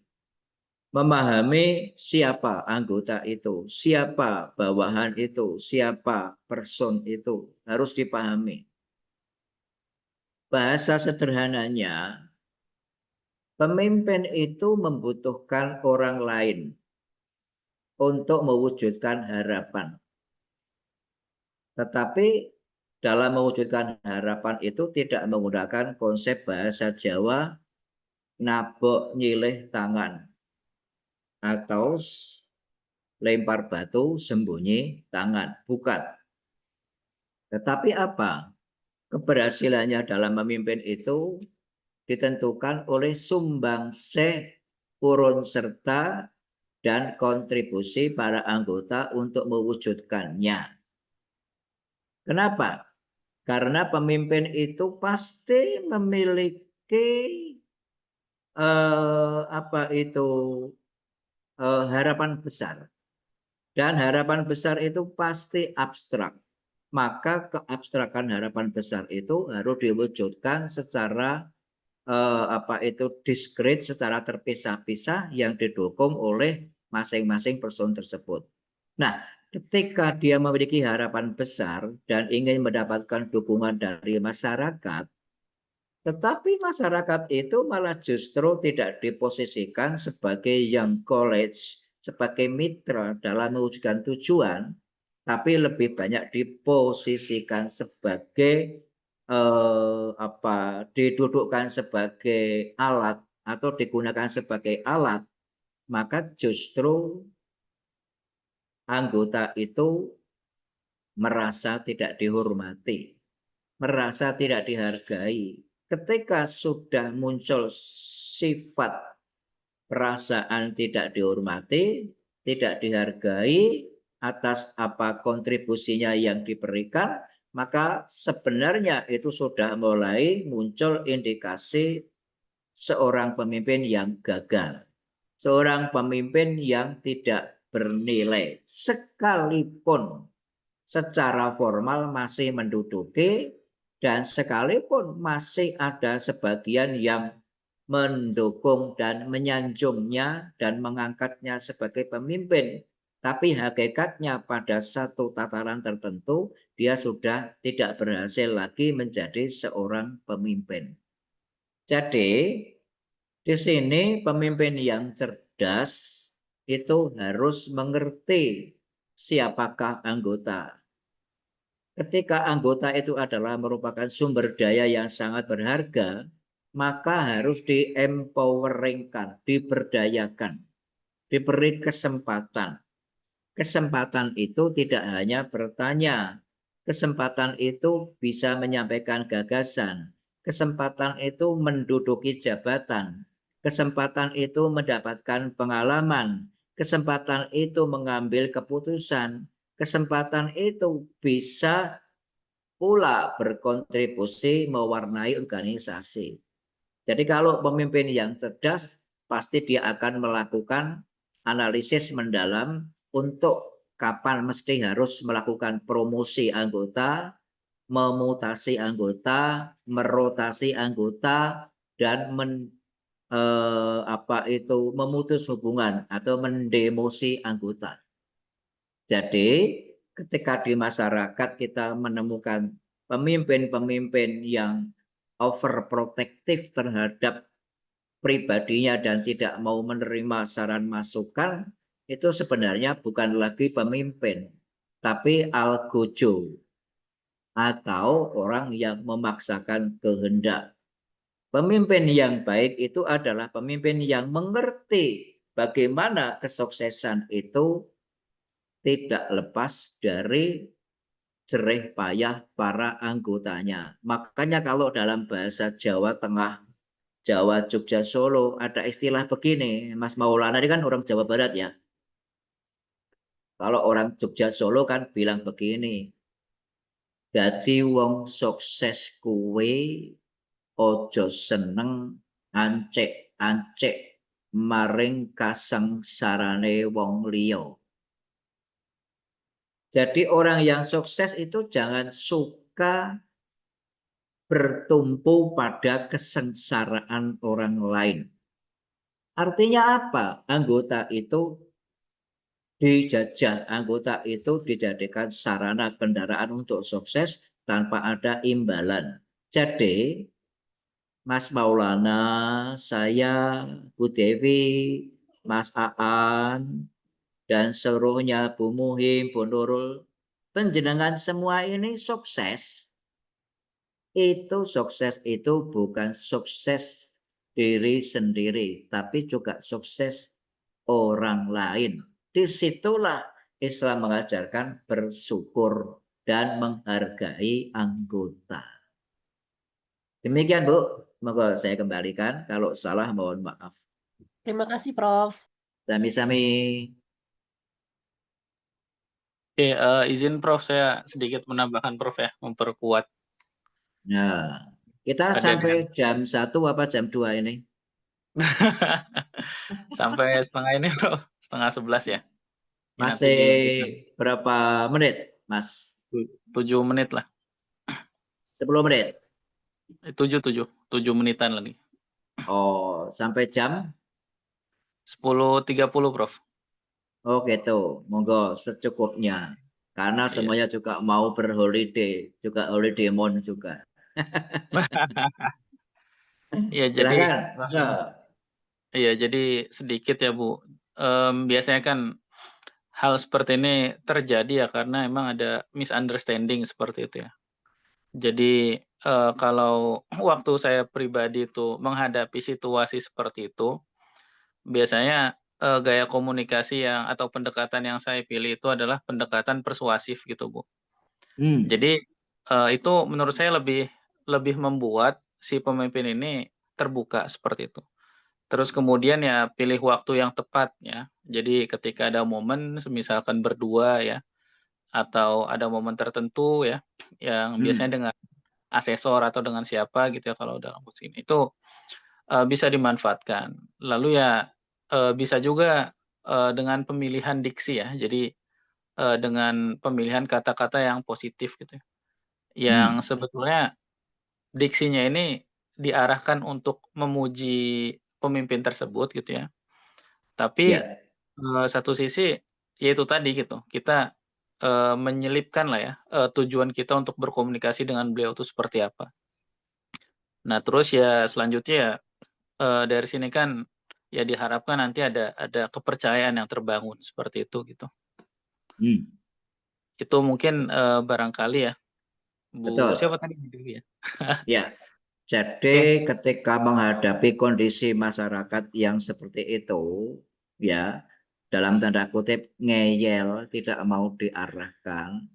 memahami siapa anggota itu, siapa bawahan itu, siapa person itu, harus dipahami. Bahasa sederhananya, pemimpin itu membutuhkan orang lain untuk mewujudkan harapan. Tetapi dalam mewujudkan harapan itu tidak menggunakan konsep bahasa Jawa nabok nyilih tangan atau lempar batu, sembunyi tangan. Bukan. Tetapi apa? Keberhasilannya dalam memimpin itu ditentukan oleh sumbangsih, urun serta, dan kontribusi para anggota untuk mewujudkannya. Kenapa? Karena pemimpin itu pasti memiliki harapan besar. Dan harapan besar itu pasti abstrak. Maka keabstrakan harapan besar itu harus diwujudkan secara diskret, secara terpisah-pisah yang didukung oleh masing-masing person tersebut. Nah, ketika dia memiliki harapan besar dan ingin mendapatkan dukungan dari masyarakat, tetapi masyarakat itu malah justru tidak diposisikan sebagai young college, sebagai mitra dalam mewujudkan tujuan, tapi lebih banyak diposisikan sebagai didudukkan sebagai alat atau digunakan sebagai alat, maka justru anggota itu merasa tidak dihormati, merasa tidak dihargai. Ketika sudah muncul sifat perasaan tidak dihormati, tidak dihargai atas apa kontribusinya yang diberikan, maka sebenarnya itu sudah mulai muncul indikasi seorang pemimpin yang gagal, seorang pemimpin yang tidak bernilai, sekalipun secara formal masih menduduki, dan sekalipun masih ada sebagian yang mendukung dan menyanjungnya dan mengangkatnya sebagai pemimpin. Tapi hakikatnya pada satu tataran tertentu dia sudah tidak berhasil lagi menjadi seorang pemimpin. Jadi di sini pemimpin yang cerdas itu harus mengerti siapakah anggota. Ketika anggota itu adalah merupakan sumber daya yang sangat berharga, maka harus di-empoweringkan, diberdayakan, diberi kesempatan. Kesempatan itu tidak hanya bertanya, kesempatan itu bisa menyampaikan gagasan, kesempatan itu menduduki jabatan, kesempatan itu mendapatkan pengalaman, kesempatan itu mengambil keputusan, kesempatan itu bisa pula berkontribusi mewarnai organisasi. Jadi kalau pemimpin yang cerdas, pasti dia akan melakukan analisis mendalam untuk kapan mesti harus melakukan promosi anggota, memutasi anggota, merotasi anggota, dan memutus hubungan atau mendemosi anggota. Jadi ketika di masyarakat kita menemukan pemimpin-pemimpin yang overprotective terhadap pribadinya dan tidak mau menerima saran masukan, itu sebenarnya bukan lagi pemimpin, tapi algojo atau orang yang memaksakan kehendak. Pemimpin yang baik itu adalah pemimpin yang mengerti bagaimana kesuksesan itu tidak lepas dari jerih payah para anggotanya. Makanya kalau dalam bahasa Jawa Tengah, Jawa, Jogja, Solo ada istilah begini, Mas Maulana ini kan orang Jawa Barat ya. Kalau orang Jogja, Solo kan bilang begini, dadi wong sukses kuwe ojo seneng ancek-ancek maring kasengsarane wong liya. Jadi orang yang sukses itu jangan suka bertumpu pada kesengsaraan orang lain. Artinya apa? Anggota itu dijajah, anggota itu dijadikan sarana kendaraan untuk sukses tanpa ada imbalan. Jadi, Mas Maulana, saya, Bu Dewi, Mas Aan, dan seluruhnya Bu Muhim, Bu Nurul, penjenengan semua ini sukses. Itu sukses itu bukan sukses diri sendiri, tapi juga sukses orang lain. disitulah Islam mengajarkan bersyukur dan menghargai anggota. Demikian Bu, moga saya kembalikan. Kalau salah mohon maaf. Terima kasih, Prof. Sami-sami. Oke, izin Prof, saya sedikit menambahkan Prof ya, memperkuat. Nah, kita Ada sampai jam 1 apa jam 2 ini? sampai setengah ini Prof, setengah 11 ya. Ini nanti Masih di berapa menit, Mas? 7 menit lah. 10 menit. 7 menitan lagi. Oh, sampai jam? 10.30 Prof. Oh gitu, monggo secukupnya. Karena Iya. semuanya juga mau berholiday, juga holiday moon juga. Iya, jadi Silakan. iya, jadi sedikit ya Bu. Biasanya kan hal seperti ini terjadi ya karena emang ada misunderstanding seperti itu ya. Jadi kalau waktu saya pribadi itu menghadapi situasi seperti itu, biasanya gaya komunikasi yang atau pendekatan yang saya pilih itu adalah pendekatan persuasif gitu Bu. Jadi itu menurut saya lebih membuat si pemimpin ini terbuka seperti itu. Terus kemudian ya pilih waktu yang tepat ya. Jadi ketika ada momen misalkan berdua ya, atau ada momen tertentu ya, yang biasanya dengan asesor atau dengan siapa gitu ya kalau dalam posisi ini, itu bisa dimanfaatkan. Lalu ya bisa juga dengan pemilihan diksi ya. Jadi dengan pemilihan kata-kata yang positif gitu ya. Yang sebetulnya diksinya ini diarahkan untuk memuji pemimpin tersebut gitu ya. Tapi Ya, satu sisi ya itu tadi gitu, kita menyelipkan lah ya tujuan kita untuk berkomunikasi dengan beliau itu seperti apa. Nah terus ya selanjutnya ya dari sini kan ya diharapkan nanti ada kepercayaan yang terbangun seperti itu gitu. Itu mungkin barangkali ya Bu betul. siapa tadi Bu Dewi ya? Ya, Oke. jadi ketika menghadapi kondisi masyarakat yang seperti itu, ya, dalam tanda kutip ngeyel, tidak mau diarahkan,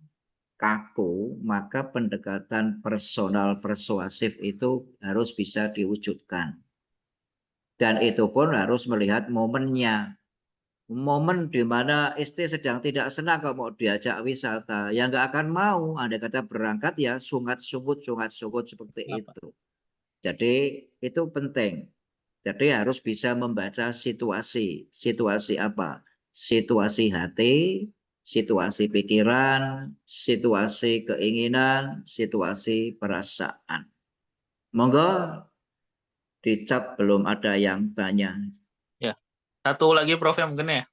kaku, maka pendekatan personal persuasif itu harus bisa diwujudkan. Dan itu pun harus melihat momennya. Momen di mana istri sedang tidak senang kalau mau diajak wisata, ya nggak akan mau. Andai kata berangkat ya sungut-sungut seperti itu. Jadi itu penting. Jadi harus bisa membaca situasi. Situasi apa? Situasi hati, situasi pikiran, situasi keinginan, situasi perasaan. Monggo dicap belum ada yang tanya. Ya. Satu lagi Prof ya mungkin ya.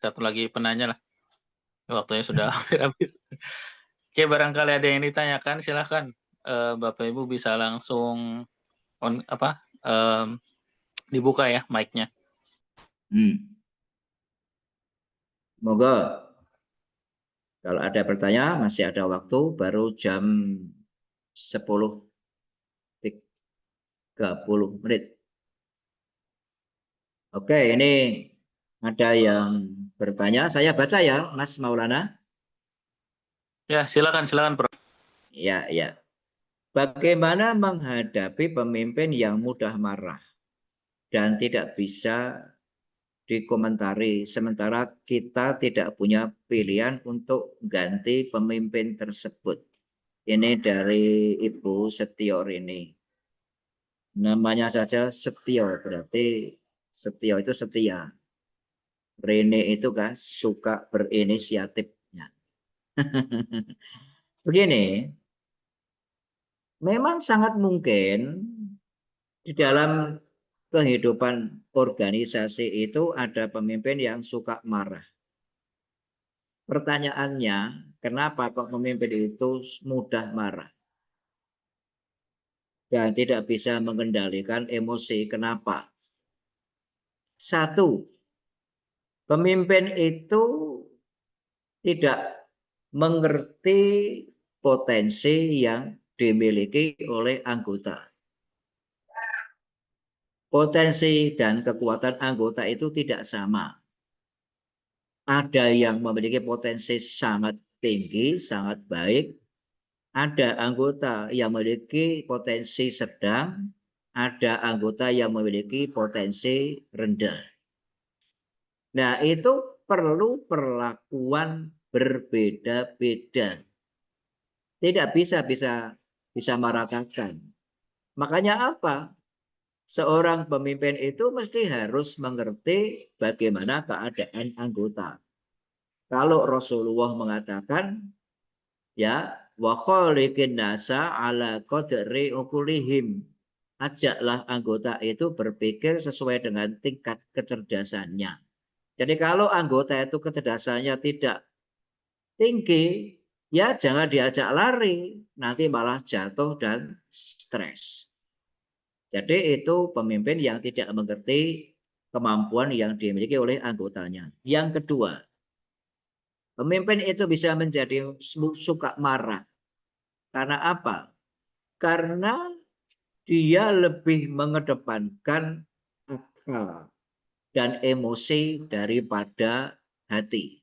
Satu lagi penanya lah. Waktunya sudah hampir habis. Oke, barangkali ada yang ditanyakan silahkan. Bapak Ibu bisa langsung dibuka ya mic-nya. Monggo. Kalau ada pertanyaan masih ada waktu, baru jam 10.30 menit. Oke, ini ada yang bertanya. Saya baca ya, Mas Maulana. Ya, silakan Prof. Ya. Bagaimana menghadapi pemimpin yang mudah marah dan tidak bisa dikomentari, sementara kita tidak punya pilihan untuk ganti pemimpin tersebut. Ini dari Ibu Setio Rini. Namanya saja Setio, berarti Setio itu setia. Rini itu kan suka berinisiatifnya. Begini, memang sangat mungkin di dalam kehidupan organisasi itu ada pemimpin yang suka marah. Pertanyaannya, kenapa kok pemimpin itu mudah marah dan tidak bisa mengendalikan emosi? Kenapa? Satu, pemimpin itu tidak mengerti potensi yang dimiliki oleh anggota. Potensi dan kekuatan anggota itu tidak sama. ada yang memiliki potensi sangat tinggi, sangat baik, ada anggota yang memiliki potensi sedang, ada anggota yang memiliki potensi rendah. Nah, itu perlu perlakuan berbeda-beda. Tidak bisa meratakan. Makanya apa? Seorang pemimpin itu mesti harus mengerti bagaimana keadaan anggota. Kalau Rasulullah mengatakan, ya, wa khaliqin nasa ala qadri uqulihim. Ajaklah anggota itu berpikir sesuai dengan tingkat kecerdasannya. Jadi kalau anggota itu kecerdasannya tidak tinggi, ya jangan diajak lari, nanti malah jatuh dan stres. Jadi itu pemimpin yang tidak mengerti kemampuan yang dimiliki oleh anggotanya. Yang kedua, pemimpin itu bisa menjadi suka marah. Karena apa? Karena dia lebih mengedepankan akal dan emosi daripada hati.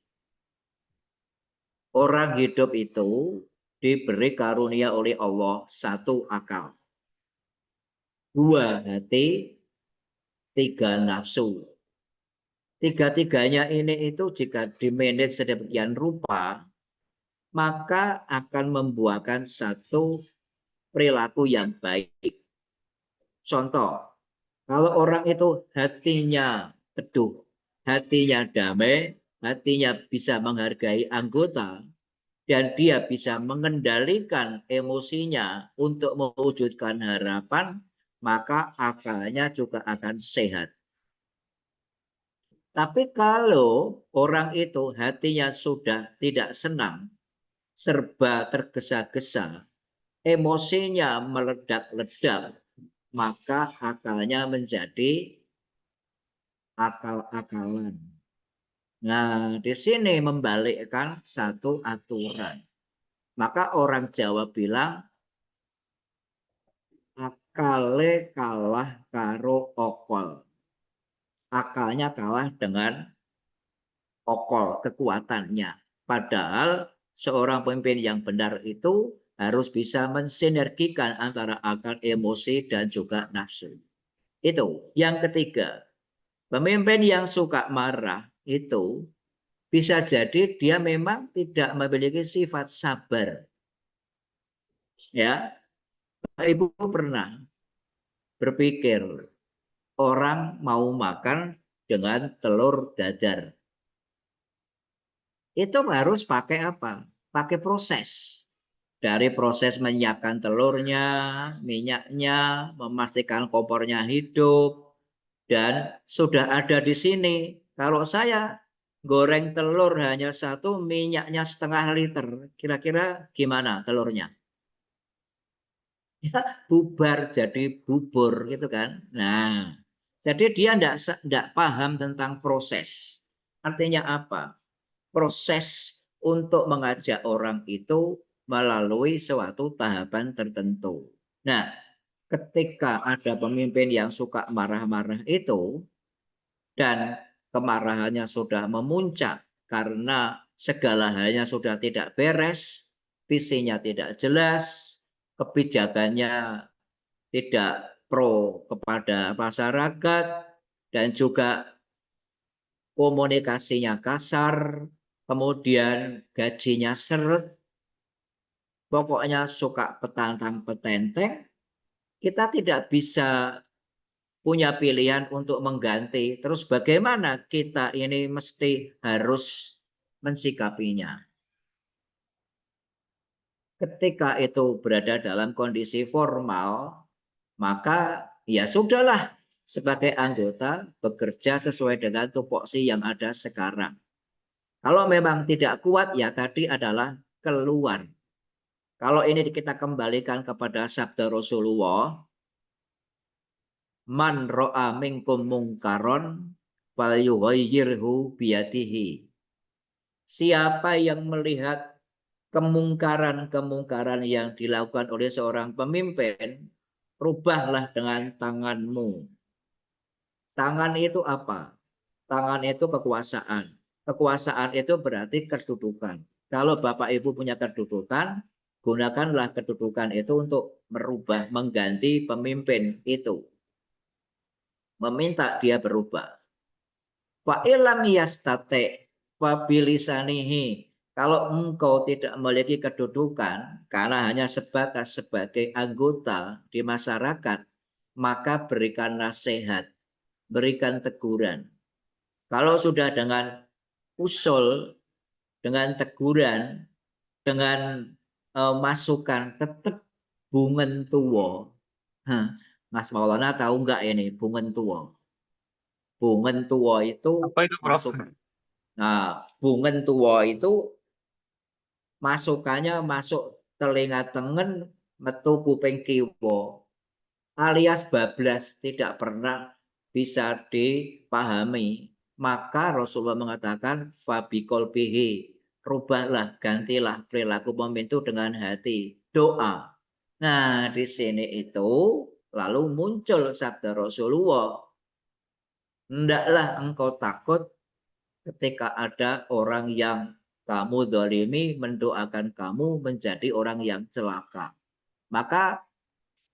Orang hidup itu diberi karunia oleh Allah satu akal, dua hati, tiga nafsu. Tiga-tiganya ini itu jika dimanage sedemikian rupa, maka akan membuahkan satu perilaku yang baik. Contoh, kalau orang itu hatinya teduh, hatinya damai, hatinya bisa menghargai anggota, dan dia bisa mengendalikan emosinya untuk mewujudkan harapan, maka akalnya juga akan sehat. Tapi kalau orang itu hatinya sudah tidak senang, serba tergesa-gesa, emosinya meledak-ledak, maka akalnya menjadi akal-akalan. Nah, di sini membalikkan satu aturan. Maka orang Jawa bilang, akale kalah karo okol. Akalnya kalah dengan okol, kekuatannya. Padahal seorang pemimpin yang benar itu harus bisa mensinergikan antara akal, emosi, dan juga nafsu. Itu. Yang ketiga, pemimpin yang suka marah itu bisa jadi dia memang tidak memiliki sifat sabar. Ya, Ibu pernah berpikir orang mau makan dengan telur dadar. Itu harus pakai apa? Pakai proses. Dari proses menyiapkan telurnya, minyaknya, memastikan kompornya hidup, dan sudah ada di sini. Kalau saya goreng telur hanya satu, minyaknya setengah liter, kira-kira gimana telurnya? Ya, bubar jadi bubur gitu kan. Nah, jadi dia tidak paham tentang proses. Artinya apa? Proses untuk mengajak orang itu melalui suatu tahapan tertentu. Nah, ketika ada pemimpin yang suka marah-marah itu, dan kemarahannya sudah memuncak karena segala halnya sudah tidak beres, visinya tidak jelas, kebijakannya tidak pro kepada masyarakat, dan juga komunikasinya kasar, kemudian gajinya seret, pokoknya suka petantang-petenteng, kita tidak bisa punya pilihan untuk mengganti. Terus bagaimana kita ini mesti harus mensikapinya? Ketika itu berada dalam kondisi formal, maka ya sudahlah, sebagai anggota bekerja sesuai dengan tupoksi yang ada sekarang. Kalau memang tidak kuat, ya tadi adalah keluar. Kalau ini kita kembalikan kepada sabda Rasulullah, man ro'a minkum mungkaron falyughayyirhu biyadihi. Siapa yang melihat kemungkaran-kemungkaran yang dilakukan oleh seorang pemimpin, rubahlah dengan tanganmu. Tangan itu apa? Tangan itu kekuasaan. kekuasaan itu berarti kedudukan. Kalau Bapak Ibu punya kedudukan, gunakanlah kedudukan itu untuk merubah, mengganti pemimpin itu. Meminta dia berubah. Fa ilam yastate fa bilisanihi. Kalau engkau tidak memiliki kedudukan karena hanya sebatas sebagai anggota di masyarakat, maka berikan nasihat, berikan teguran. Kalau sudah dengan usul, dengan teguran, dengan masukan, tetap bungen tuwo. Mas Maulana tahu nggak ini bungen tuwo? Bungen tuwo itu Apa itu, Prof? masukan. Nah, bungen tuwo itu masukannya masuk telinga tengen, metu kuping kiwa, alias bablas, tidak pernah bisa dipahami. Maka Rasulullah mengatakan fabikol bihi, rubahlah, gantilah perilaku pemimpin itu dengan hati, doa. Nah, di sini itu lalu muncul sabda Rasulullah, hendaklah engkau takut ketika ada orang yang kamu dolimi mendoakan kamu menjadi orang yang celaka. Maka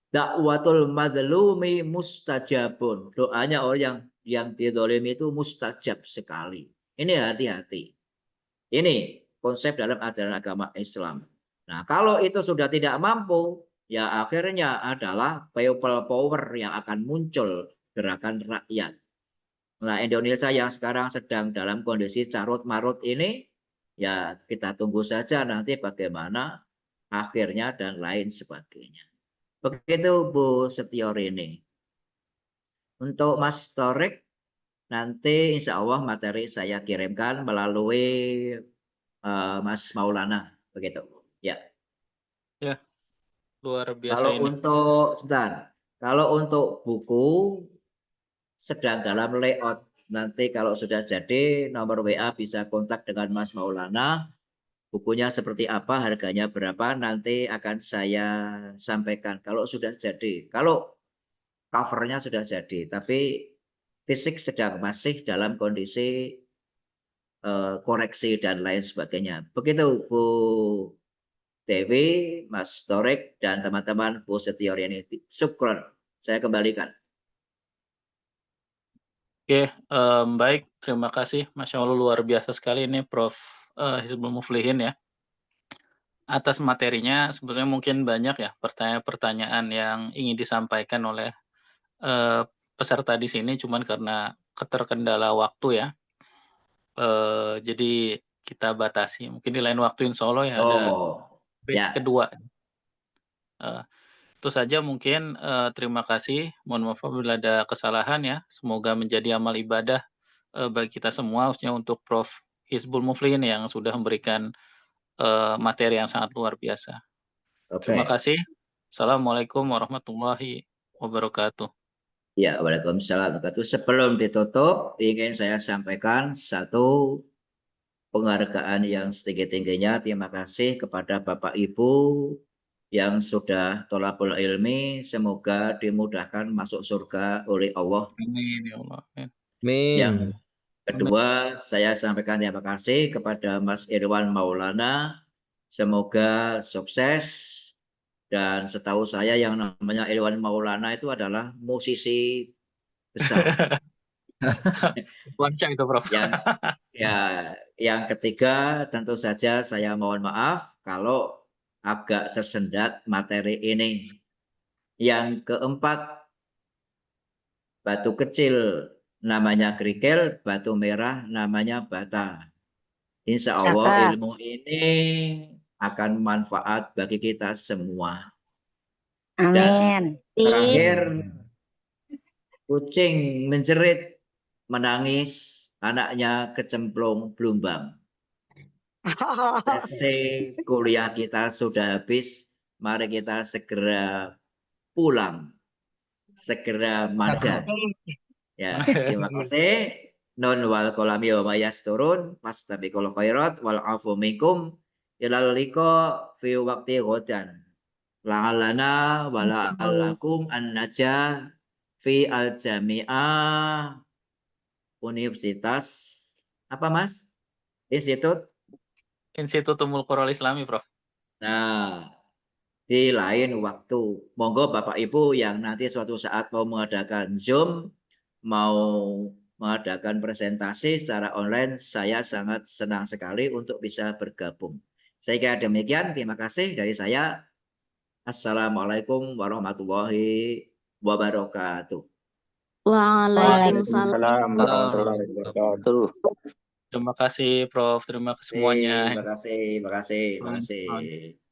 dakwatul madlumi mustajabun. Doanya orang yang didolimi itu mustajab sekali. Ini hati-hati. Ini konsep dalam ajaran agama Islam. Nah, kalau itu sudah tidak mampu, ya akhirnya adalah people power yang akan muncul, gerakan rakyat. Nah, Indonesia yang sekarang sedang dalam kondisi carut-marut ini, ya kita tunggu saja nanti bagaimana akhirnya dan lain sebagainya. Begitu Bu Setiorini. Untuk Mas Torik, nanti insya Allah materi saya kirimkan melalui Mas Maulana. Begitu. Ya. Ya, luar biasa Kalau ini. untuk, sebentar. Kalau untuk buku, sedang dalam layout. Nanti kalau sudah jadi, nomor WA bisa kontak dengan Mas Maulana. Bukunya seperti apa, harganya berapa, nanti akan saya sampaikan. Kalau sudah jadi. Kalau covernya sudah jadi, tapi fisik sedang masih dalam kondisi koreksi dan lain sebagainya. Begitu Bu Dewi, Mas Torek, dan teman-teman Bu Setiorini. Syukron. Saya kembalikan. Oke, baik. Terima kasih. Masya Allah luar biasa sekali ini Prof. Hizbul Muflihin ya. Atas materinya sebenarnya mungkin banyak ya pertanyaan-pertanyaan yang ingin disampaikan oleh peserta di sini, cuman karena keterkendala waktu ya. Jadi kita batasi. Mungkin di lain waktu insya Allah ya ada ya. kedua. Itu saja mungkin, terima kasih. Mohon maaf apabila ada kesalahan ya. Semoga menjadi amal ibadah bagi kita semua, khususnya untuk Prof. Hizbul Muflihin yang sudah memberikan materi yang sangat luar biasa. Terima kasih. Assalamualaikum warahmatullahi wabarakatuh. Ya, waalaikumsalam. Sebelum ditutup, ingin saya sampaikan satu penghargaan yang setinggi-tingginya. Terima kasih kepada Bapak Ibu yang sudah tholabul ilmi, semoga dimudahkan masuk surga oleh Allah. Amin ya Allah. Yang kedua, saya sampaikan terima kasih kepada Mas Irwan Maulana, semoga sukses. Dan setahu saya yang namanya Irwan Maulana itu adalah musisi besar. Itu, Prof. Yang ketiga, tentu saja saya mohon maaf kalau agak tersendat materi ini. Yang keempat, batu kecil namanya kerikil, batu merah namanya bata. Insya Allah ilmu ini akan manfaat bagi kita semua. Amin. Dan terakhir, kucing menjerit, menangis, anaknya kecemplung blumbang. Sesi kuliah kita sudah habis, mari kita segera pulang, segera madan. Ya, terima kasih. Non wal kolami wa mayasturun, fastabiqul khairat wal afu minkum ilal liqa fi waqti ghadan. La'alana wa la'alakum an najah fi al jami'ah Universitas apa Mas? Institut Ummul Qur'al Islami, Prof. Nah, di lain waktu. Monggo Bapak Ibu yang nanti suatu saat mau mengadakan Zoom, mau mengadakan presentasi secara online, saya sangat senang sekali untuk bisa bergabung. Saya kira demikian. Terima kasih dari saya. Assalamualaikum warahmatullahi wabarakatuh. Waalaikumsalam. Waalaikumsalam warahmatullahi wabarakatuh. Terima kasih, Prof. Terima kasih semuanya. Terima kasih.